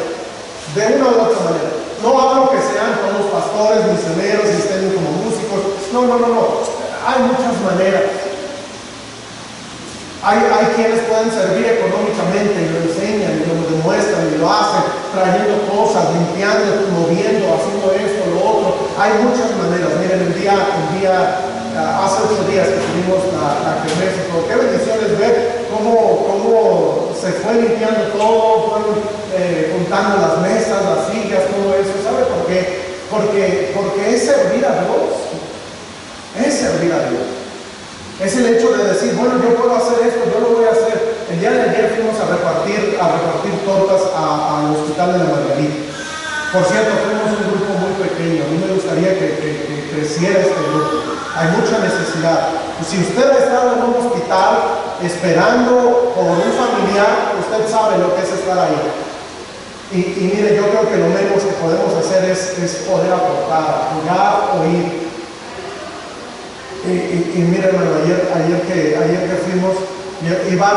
No hablo que sean todos pastores, misioneros y estén como músicos. No. Hay muchas maneras. Hay quienes pueden servir económicamente y lo enseñan y lo demuestran y lo hacen, trayendo cosas, limpiando, moviendo, haciendo esto, lo otro. Hay muchas maneras. Miren, hace 8 días que tuvimos la kermés y todo. Qué bendiciones ver cómo se fue limpiando todo, fueron juntando las mesas, las sillas, todo eso. ¿Sabe por qué? Porque es servir a Dios. Es servir a Dios. Es el hecho de decir, bueno, yo puedo hacer esto, yo lo voy a hacer. El día de ayer fuimos a repartir tortas al hospital de la Margarita. Por cierto, fuimos un grupo muy pequeño. A mí me gustaría que creciera este grupo. Hay mucha necesidad. Si usted ha estado en un hospital esperando por un familiar, usted sabe lo que es estar ahí. Y mire, yo creo que lo menos que podemos hacer es poder aportar, apoyar, oír. Y mire, hermano, ayer que fuimos, iba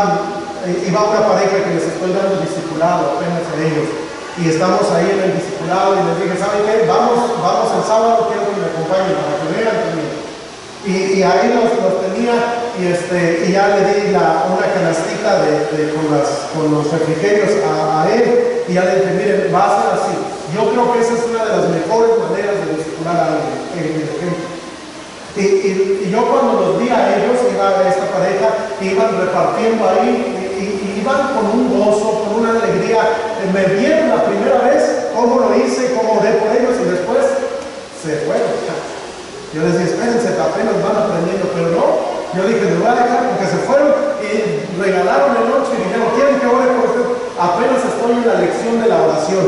una pareja que les estoy dando discipulado apenas a ellos. Y estamos ahí en el discipulado y les dije, ¿saben qué? Vamos el sábado, quiero que me acompañen para que vean también. Y ahí los tenía y ya le di una canastita con los refrigerios a él. Y ya le dije, miren, va a ser así. Yo creo que esa es una de las mejores maneras de discipular a alguien, en el ejemplo. Y yo cuando los vi a ellos, iba a esta pareja, iban repartiendo ahí, y iban con un gozo, con una alegría. Me vieron la primera vez cómo lo hice, cómo oré por ellos, y después se fueron. Yo les dije, espérense, apenas van aprendiendo, pero no. Yo dije, les voy a dejar porque se fueron y regalaron el noche y dijeron, ¿quieren que ore por usted? Apenas estoy en la lección de la oración.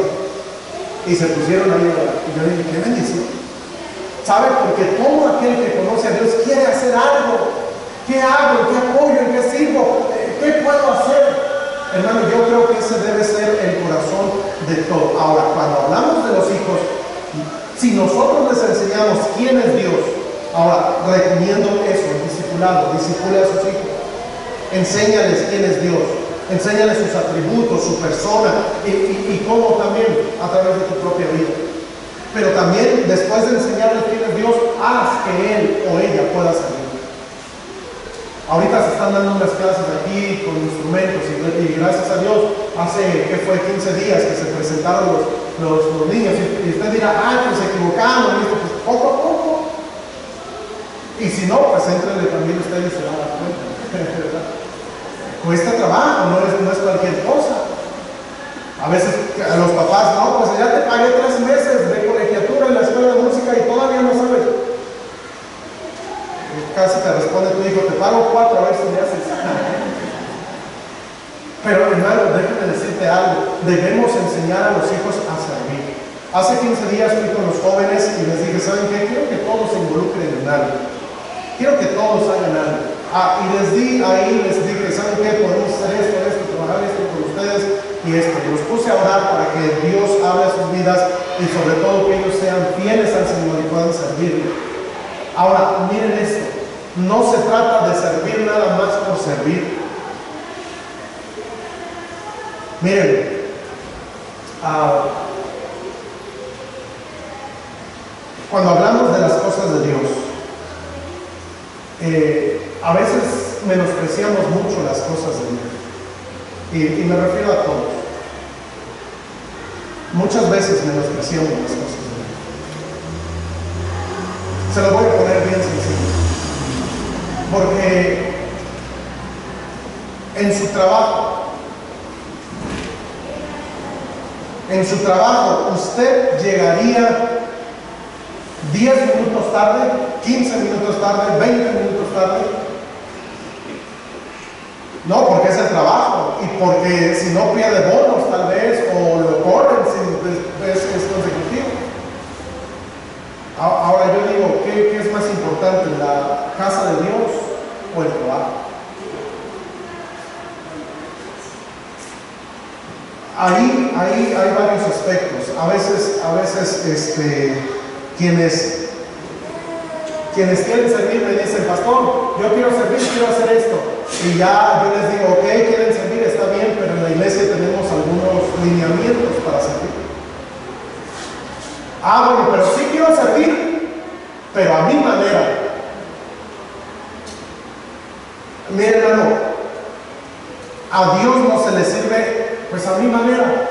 Y se pusieron ahí a orar. Y yo dije, qué bendición. ¿Sabe? Porque todo aquel que conoce a Dios quiere hacer algo. ¿Qué hago? ¿Qué apoyo? ¿En qué sirvo? ¿Qué puedo hacer? Hermano, yo creo que ese debe ser el corazón de todo. Ahora, cuando hablamos de los hijos, si nosotros les enseñamos quién es Dios, ahora, recomiendo eso, el discipulado, discipule a sus hijos. Enséñales quién es Dios. Enséñales sus atributos, su persona y cómo también a través de tu propia vida. Pero también, después de enseñarles quién es Dios, haz que él o ella pueda servir. Ahorita se están dando unas clases aquí con instrumentos y gracias a Dios, hace, ¿qué fue? 15 días que se presentaron los niños. Y usted dirá, pues se equivocaron. Y esto, pues poco a poco. Y si no, pues éntrenle también ustedes y se van a dar cuenta. Cuesta trabajo, no es cualquier cosa. A veces a los papás, no, pues ya te pagué 3 meses de colegiatura en la escuela de música y todavía no sabes. Casi te responde tu hijo, te pago 4 a ver si le haces. Pero hermano, déjame decirte algo, debemos enseñar a los hijos a servir. Hace 15 días fui con los jóvenes y les dije, ¿saben qué? Quiero que todos se involucren en algo. Quiero que todos hagan algo. Y les dije, ¿saben qué? Podemos hacer esto, trabajar esto con ustedes y esto. Los puse a orar para que Dios hable a sus vidas y sobre todo que ellos sean fieles al Señor y puedan servirle. Ahora, miren esto. No se trata de servir nada más por servir. Miren, cuando hablamos de las cosas de Dios, a veces menospreciamos mucho las cosas de Dios. Y me refiero a todos. Muchas veces menospreciamos las cosas de Dios. Se lo voy a poner bien sencillo. Porque en su trabajo, usted llegaría 10 minutos tarde, 15 minutos tarde, 20 minutos tarde. No, porque es el trabajo y porque si no pierde bonos tal vez o lo corren si es consecutivo. Ahora yo digo, ¿qué es más importante, la casa de Dios o el trabajo? Ahí hay varios aspectos. A veces quienes quieren servir me dicen, pastor, yo quiero servir, quiero hacer esto. Y ya yo les digo, ok, quieren servir, está bien, pero en la iglesia tenemos algunos lineamientos para servir. Bueno, pero sí quiero servir, pero a mi manera. Miren, hermano, a Dios no se le sirve, pues a mi manera.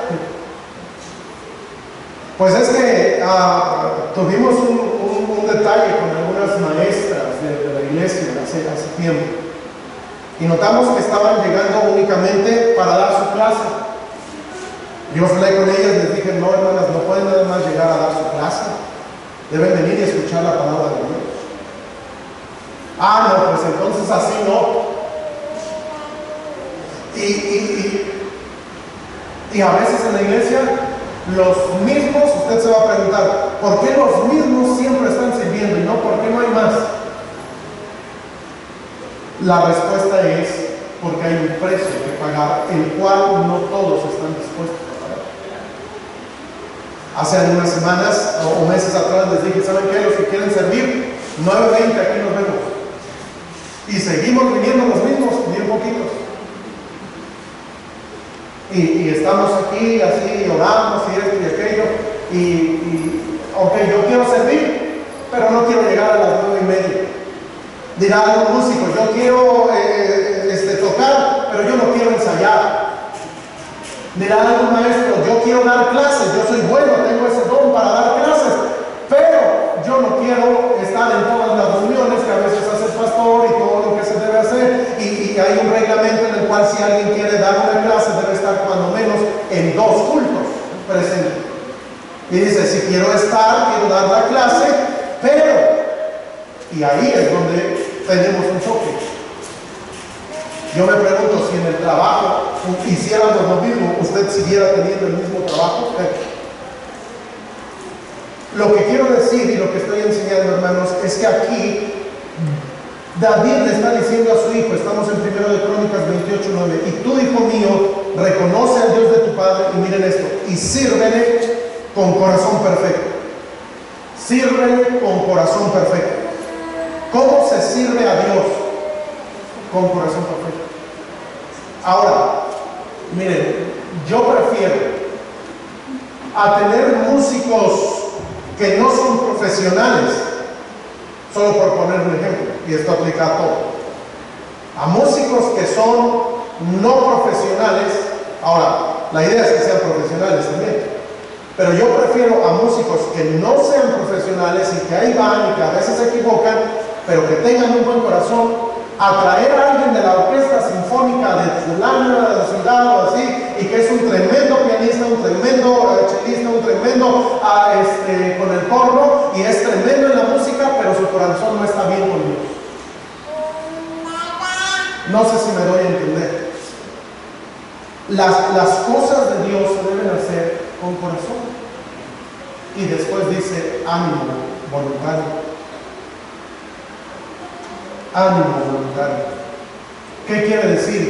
Pues es que tuvimos un detalle con algunas maestras de la iglesia hace tiempo. Y notamos que estaban llegando únicamente para dar su clase. Yo hablé con ellas y les dije, no, hermanas, no pueden nada más llegar a dar su clase. Deben venir y escuchar la palabra de Dios. No, pues entonces así no. Y a veces en la iglesia, los mismos, usted se va a preguntar, ¿por qué los mismos siempre están sirviendo y no por qué no hay más? La respuesta es porque hay un precio que pagar, el cual no todos están dispuestos a pagar. Hace algunas semanas o meses atrás les dije, ¿saben qué? Los que quieren servir, 9:20, aquí nos vemos. Y seguimos viniendo los mismos, bien poquitos. Y estamos aquí, así, oramos y esto y aquello. Ok, yo quiero servir, pero no quiero llegar a las 9:30. Dirá algún músico, yo quiero tocar, pero yo no quiero ensayar. Dirá algún maestro, yo quiero dar clases, yo soy bueno, tengo ese don para dar clases, pero yo no quiero estar en todas las reuniones que a veces hace el pastor y todo lo que se debe hacer. Y hay un reglamento en el cual si alguien quiere dar una clase debe estar cuando menos en 2 cultos presentes. Y dice, si quiero dar la clase, pero... Y ahí es donde tenemos un choque. Yo me pregunto si en el trabajo hiciéramos lo mismo, usted siguiera teniendo el mismo trabajo. Lo que quiero decir y lo que estoy enseñando, hermanos, es que aquí David le está diciendo a su hijo, estamos en 1 de Crónicas 28:9, y tú, hijo mío, reconoce al Dios de tu padre, y miren esto, y sírvele con corazón perfecto. Sírvele con corazón perfecto. ¿Cómo se sirve a Dios? Con corazón perfecto. Ahora, miren, yo prefiero a tener músicos que no son profesionales, solo por poner un ejemplo, y esto aplica a todo, a músicos que son no profesionales. Ahora, la idea es que sean profesionales también, pero yo prefiero a músicos que no sean profesionales y que ahí van y que a veces se equivocan, pero que tengan un buen corazón, a traer a alguien de la orquesta sinfónica de fulana, de la ciudad o así, y que es un tremendo pianista, un tremendo chelista, un tremendo con el corno, y es tremendo en la música, pero su corazón no está bien con Dios. No sé si me doy a entender. Las cosas de Dios se deben hacer con corazón. Y después dice, ánimo voluntario. Ánimo voluntario. ¿Qué quiere decir?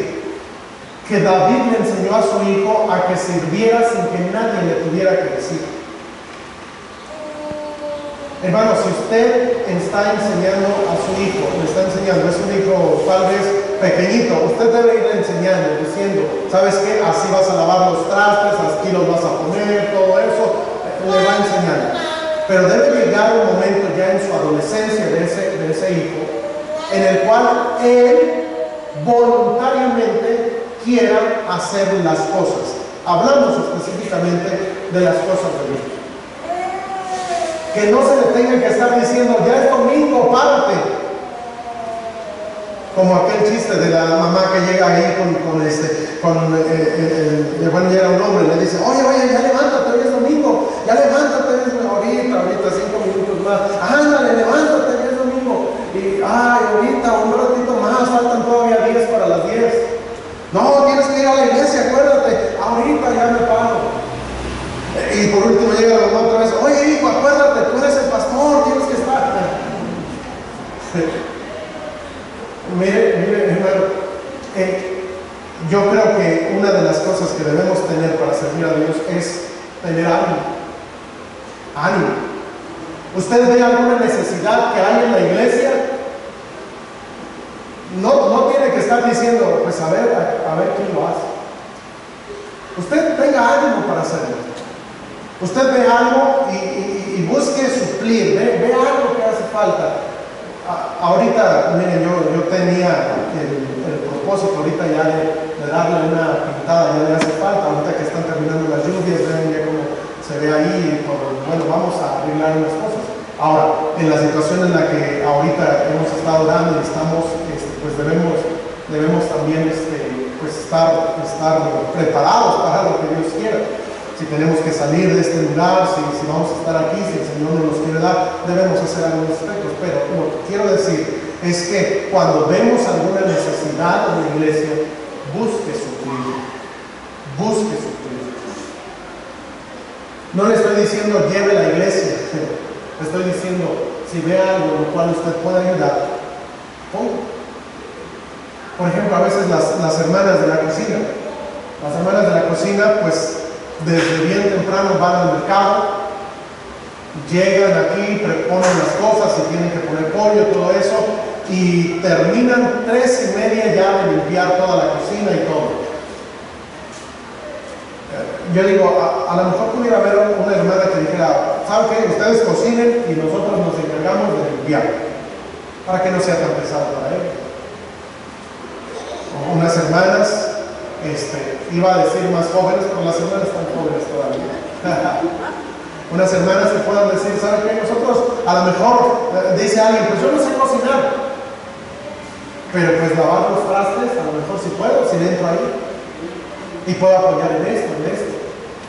Que David le enseñó a su hijo a que sirviera sin que nadie le tuviera que decir. Hermano, si usted está enseñando a su hijo, le está enseñando, es un hijo tal vez pequeñito, usted debe irle enseñando, diciendo, ¿sabes qué? Así vas a lavar los trastes, aquí los vas a poner, todo eso, le va enseñando. Pero debe llegar un momento ya en su adolescencia de ese hijo, en el cual él voluntariamente quiera hacer las cosas. Hablamos específicamente de las cosas de Dios. que no se le tenga que estar diciendo, ya es domingo, párate. Como aquel chiste de la mamá que llega ahí bueno, llega un hombre y le dice, oye, ya levántate, hoy es domingo, ya levántate, ahorita 5 minutos más, ándale, levántate, hoy es domingo. Y, ahorita, un ratito más, faltan todavía 10 para las 10. No, tienes que ir a la iglesia, acuérdate, ahorita ya me paro. Y por último llega la mamá otra vez, oye hijo, acuérdate, tú eres el pastor, tienes que estar. Mire, hermano, yo creo que una de las cosas que debemos tener para servir a Dios es tener ánimo. ¿Usted ve alguna necesidad que hay en la iglesia? No tiene que estar diciendo, pues a ver quién lo hace. Usted tenga ánimo para hacerlo. Usted ve algo y busque suplir, ve algo que hace falta. Ahorita, miren, yo tenía el propósito ahorita ya de darle una pintada, ya le hace falta, ahorita que están terminando las lluvias, ven ya como se ve ahí, bueno, vamos a arreglar unas cosas. Ahora, en la situación en la que ahorita hemos estado dando y estamos, pues debemos también pues estar preparados para lo que Dios quiera. Si tenemos que salir de este lugar, si vamos a estar aquí, si el Señor nos los quiere dar, debemos hacer algunos aspectos. Pero lo que quiero decir es que cuando vemos alguna necesidad en la iglesia, busque suplir. No le estoy diciendo lleve la iglesia, le estoy diciendo si ve algo en lo cual usted pueda ayudar, ponga. Por ejemplo, a veces las hermanas de la cocina, pues desde bien temprano van al mercado, llegan aquí, preponen las cosas, si tienen que poner pollo, todo eso, y terminan 3:30 ya de limpiar toda la cocina y todo. Yo digo, a lo mejor pudiera haber una hermana que dijera, ¿saben qué? Ustedes cocinen y nosotros nos encargamos de limpiar, para que no sea tan pesado para ellos. Unas hermanas, iba a decir más jóvenes, pero las hermanas están jóvenes todavía. Unas hermanas que puedan decir, ¿saben qué? Nosotros, a lo mejor, dice alguien, pues yo no sé cocinar, pero pues lavar los trastes, a lo mejor si puedo, si le entro ahí, y puedo apoyar en esto.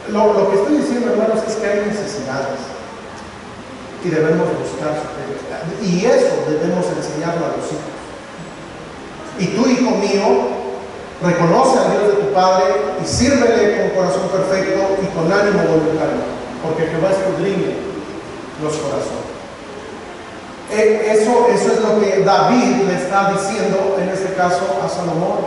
Lo que estoy diciendo, hermanos, es que hay necesidades, y debemos buscar su fe. Y eso debemos enseñarlo a los hijos. Y tú, hijo mío, reconoce al Dios de tu Padre y sírvele con corazón perfecto y con ánimo voluntario, porque Jehová escudriña los corazones. Eso es lo que David le está diciendo, en este caso, a Salomón.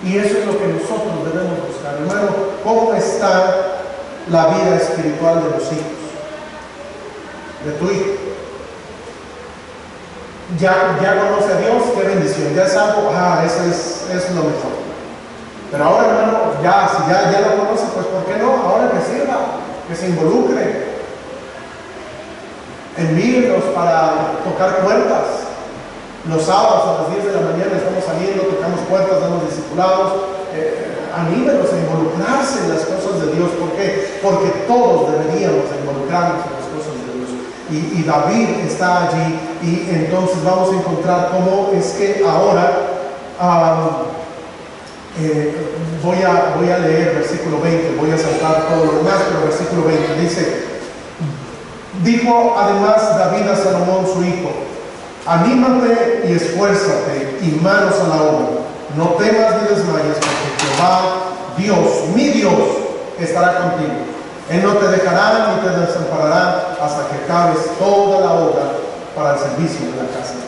Y eso es lo que nosotros debemos buscar. Hermano, ¿cómo está la vida espiritual de los hijos? De tu hijo. Ya conoce a Dios, qué bendición. Ya es algo, eso es lo mejor. Pero ahora, hermano, si ya lo conoce, pues ¿por qué no? Ahora que sirva, que se involucre. Envíenlos para tocar puertas. Los sábados a las 10 de la mañana estamos saliendo, tocamos puertas, damos discipulados. Anímenlos a involucrarse en las cosas de Dios. ¿Por qué? Porque todos deberíamos involucrarnos en las cosas de Dios. Y David está allí, y entonces vamos a encontrar cómo es que ahora voy a leer versículo 20, voy a saltar todo lo demás, pero versículo 20 dice: dijo además David a Salomón su hijo: anímate y esfuérzate y manos a la obra, no temas ni desmayes, porque Jehová Dios, mi Dios, estará contigo. Él no te dejará ni te desamparará hasta que acabes toda la obra para el servicio de la casa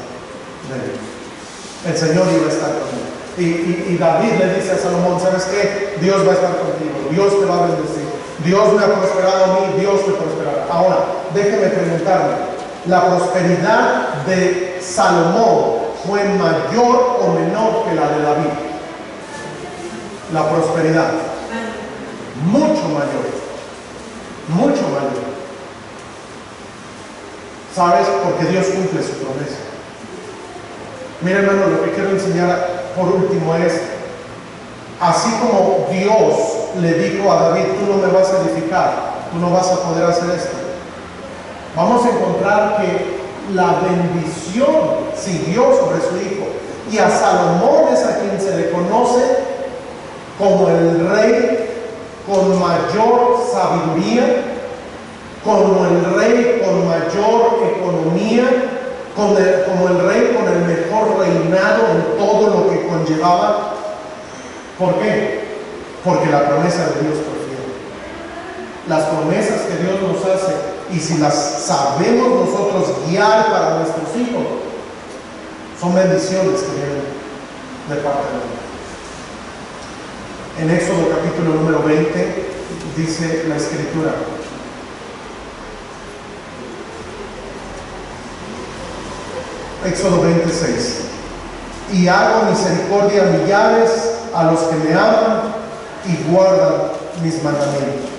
de Dios. El Señor iba a estar contigo. Y David le dice a Salomón: ¿sabes qué? Dios va a estar contigo, Dios te va a bendecir, Dios me ha prosperado a mí, Dios te prosperará. Ahora, déjeme preguntarle, ¿la prosperidad de Salomón fue mayor o menor que la de David? La prosperidad, mucho mayor. Mucho mayor. ¿Sabes? Porque Dios cumple su promesa. Mira, hermano, lo que quiero enseñar por último es: así como Dios le dijo a David, tú no me vas a edificar, tú no vas a poder hacer esto, vamos a encontrar que la bendición siguió sobre su hijo. Y a Salomón es a quien se le conoce como el rey con mayor sabiduría, como el rey con mayor economía, como el rey con el mejor reinado en todo lo que conllevaba. ¿Por qué? Porque la promesa de Dios fue fiel. Las promesas que Dios nos hace, y si las sabemos nosotros guiar para nuestros hijos, son bendiciones que vienen de parte de Dios. En Éxodo capítulo número 20 dice la Escritura: Éxodo 26: y hago misericordia a millares a los que me aman y guardan mis mandamientos.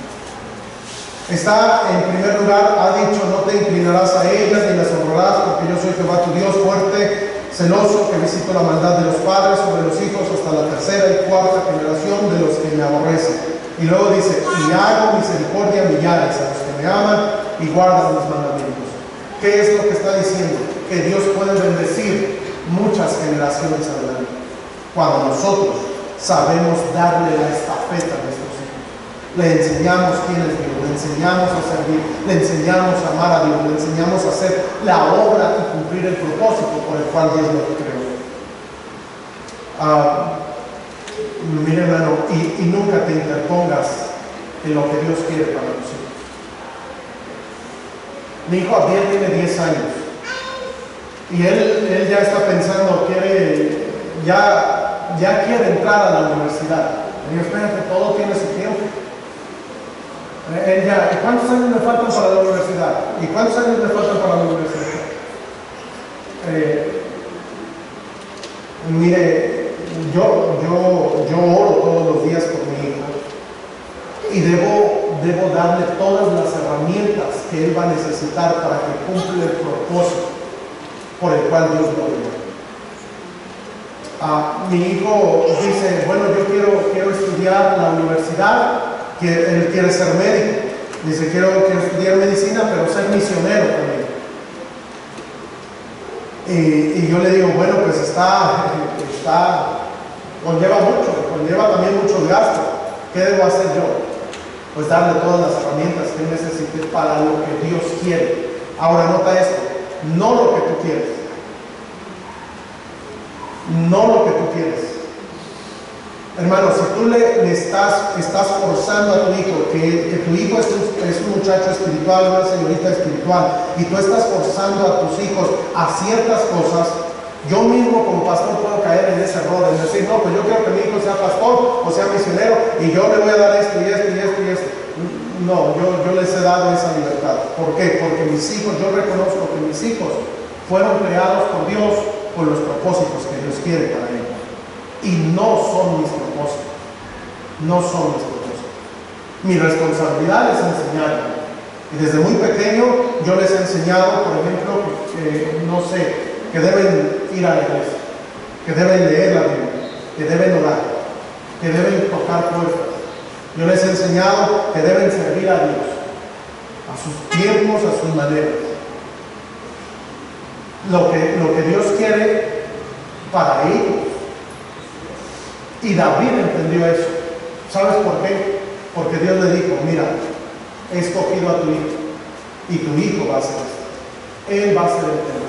Está, en primer lugar, ha dicho: no te inclinarás a ellas ni las honrarás, porque yo soy Jehová tu Dios, fuerte, celoso, que visito la maldad de los padres sobre los hijos hasta la tercera y cuarta generación de los que me aborrecen. Y luego dice: y hago misericordia a millares a los que me aman y guardan mis mandamientos. ¿Qué es lo que está diciendo? Que Dios puede bendecir muchas generaciones adelante cuando nosotros sabemos darle la estafeta a nuestros hijos. Le enseñamos quién es Dios, le enseñamos a servir, le enseñamos a amar a Dios, le enseñamos a hacer la obra y cumplir el propósito por el cual Dios nos creó. Mire, hermano, y nunca te interpongas en lo que Dios quiere para tus hijos. Mi hijo Abdiel tiene 10 años y él ya está pensando, ya quiere entrar a la universidad. Y yo: espérate, todo tiene su tiempo. Él ya: ¿cuántos años me faltan para la universidad? ¿Y cuántos años me faltan para la universidad? Mire, yo oro todos los días por mi hijo y debo darle todas las herramientas que él va a necesitar para que cumpla el propósito por el cual Dios lo dio. Mi hijo dice: bueno, yo quiero estudiar la universidad, que él quiere ser médico. Dice: quiero estudiar medicina, pero ser misionero también. Y yo le digo: bueno, pues conlleva también mucho gasto. ¿Qué debo hacer yo? Pues darle todas las herramientas que él necesite para lo que Dios quiere. Ahora, nota esto: no lo que tú quieres. No lo que tú quieres. Hermano, si tú le estás forzando a tu hijo, que tu hijo es un muchacho espiritual, una señorita espiritual, y tú estás forzando a tus hijos a ciertas cosas, yo mismo como pastor puedo caer en ese error, en decir: no, pues yo quiero que mi hijo sea pastor o sea misionero, y yo le voy a dar esto y esto y esto y esto. No, yo les he dado esa libertad. ¿Por qué? Porque mis hijos, yo reconozco que mis hijos fueron creados por Dios con los propósitos que Dios quiere para ellos. Y no son mis propósitos. No son mis propósitos. Mi responsabilidad es enseñarles. Y desde muy pequeño yo les he enseñado, por ejemplo, que deben ir a la iglesia, que deben leer la Biblia, que deben orar, que deben tocar puertas. Yo les he enseñado que deben servir a Dios, a sus tiempos, a sus maneras. Lo que Dios quiere para ellos. Y David entendió eso. ¿Sabes por qué? Porque Dios le dijo: mira, he escogido a tu hijo, y tu hijo va a hacer esto. Él va a ser el tema.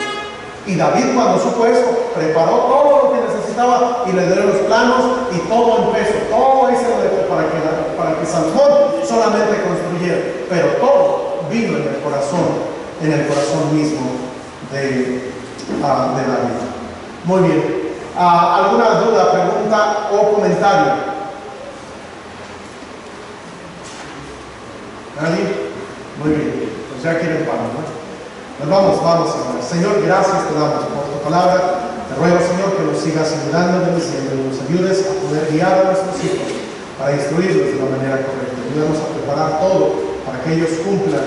Y David, cuando supo eso, preparó todo lo que necesitaba y le dio los planos y todo empezó. Todo ahí se lo dejó para que Salomón solamente construyera. Pero todo vino en el corazón mismo de David. Muy bien. ¿Alguna duda, pregunta o comentario? ¿Nadie? Muy bien. Pues ya quieren pan, ¿no? Pues vamos, Señor. Señor, gracias te damos por tu palabra. Te ruego, Señor, que nos sigas ayudando, bendiciendo, y nos ayudes a poder guiar a nuestros hijos para instruirlos de la manera correcta. Ayúdanos a preparar todo para que ellos cumplan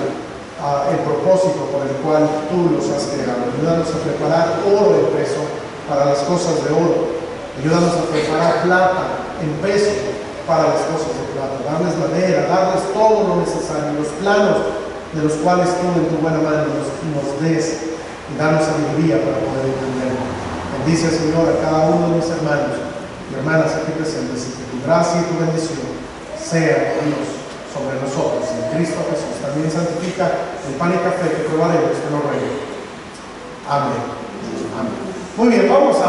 el propósito por el cual tú los has creado. Ayúdanos a preparar oro en peso para las cosas de oro. Ayúdanos a preparar plata en peso para las cosas de plata. Darles madera, darles todo lo necesario, los planos de los cuales tú en tu buena mano nos des y danos sabiduría para poder entenderlo. Bendice, Señor, a cada uno de mis hermanos y hermanas aquí presentes, y que tu gracia y tu bendición sean, Dios, sobre nosotros. En Cristo Jesús también santifica el pan y café que probaremos, te lo ruego. Amén. Amén. Muy bien, vamos a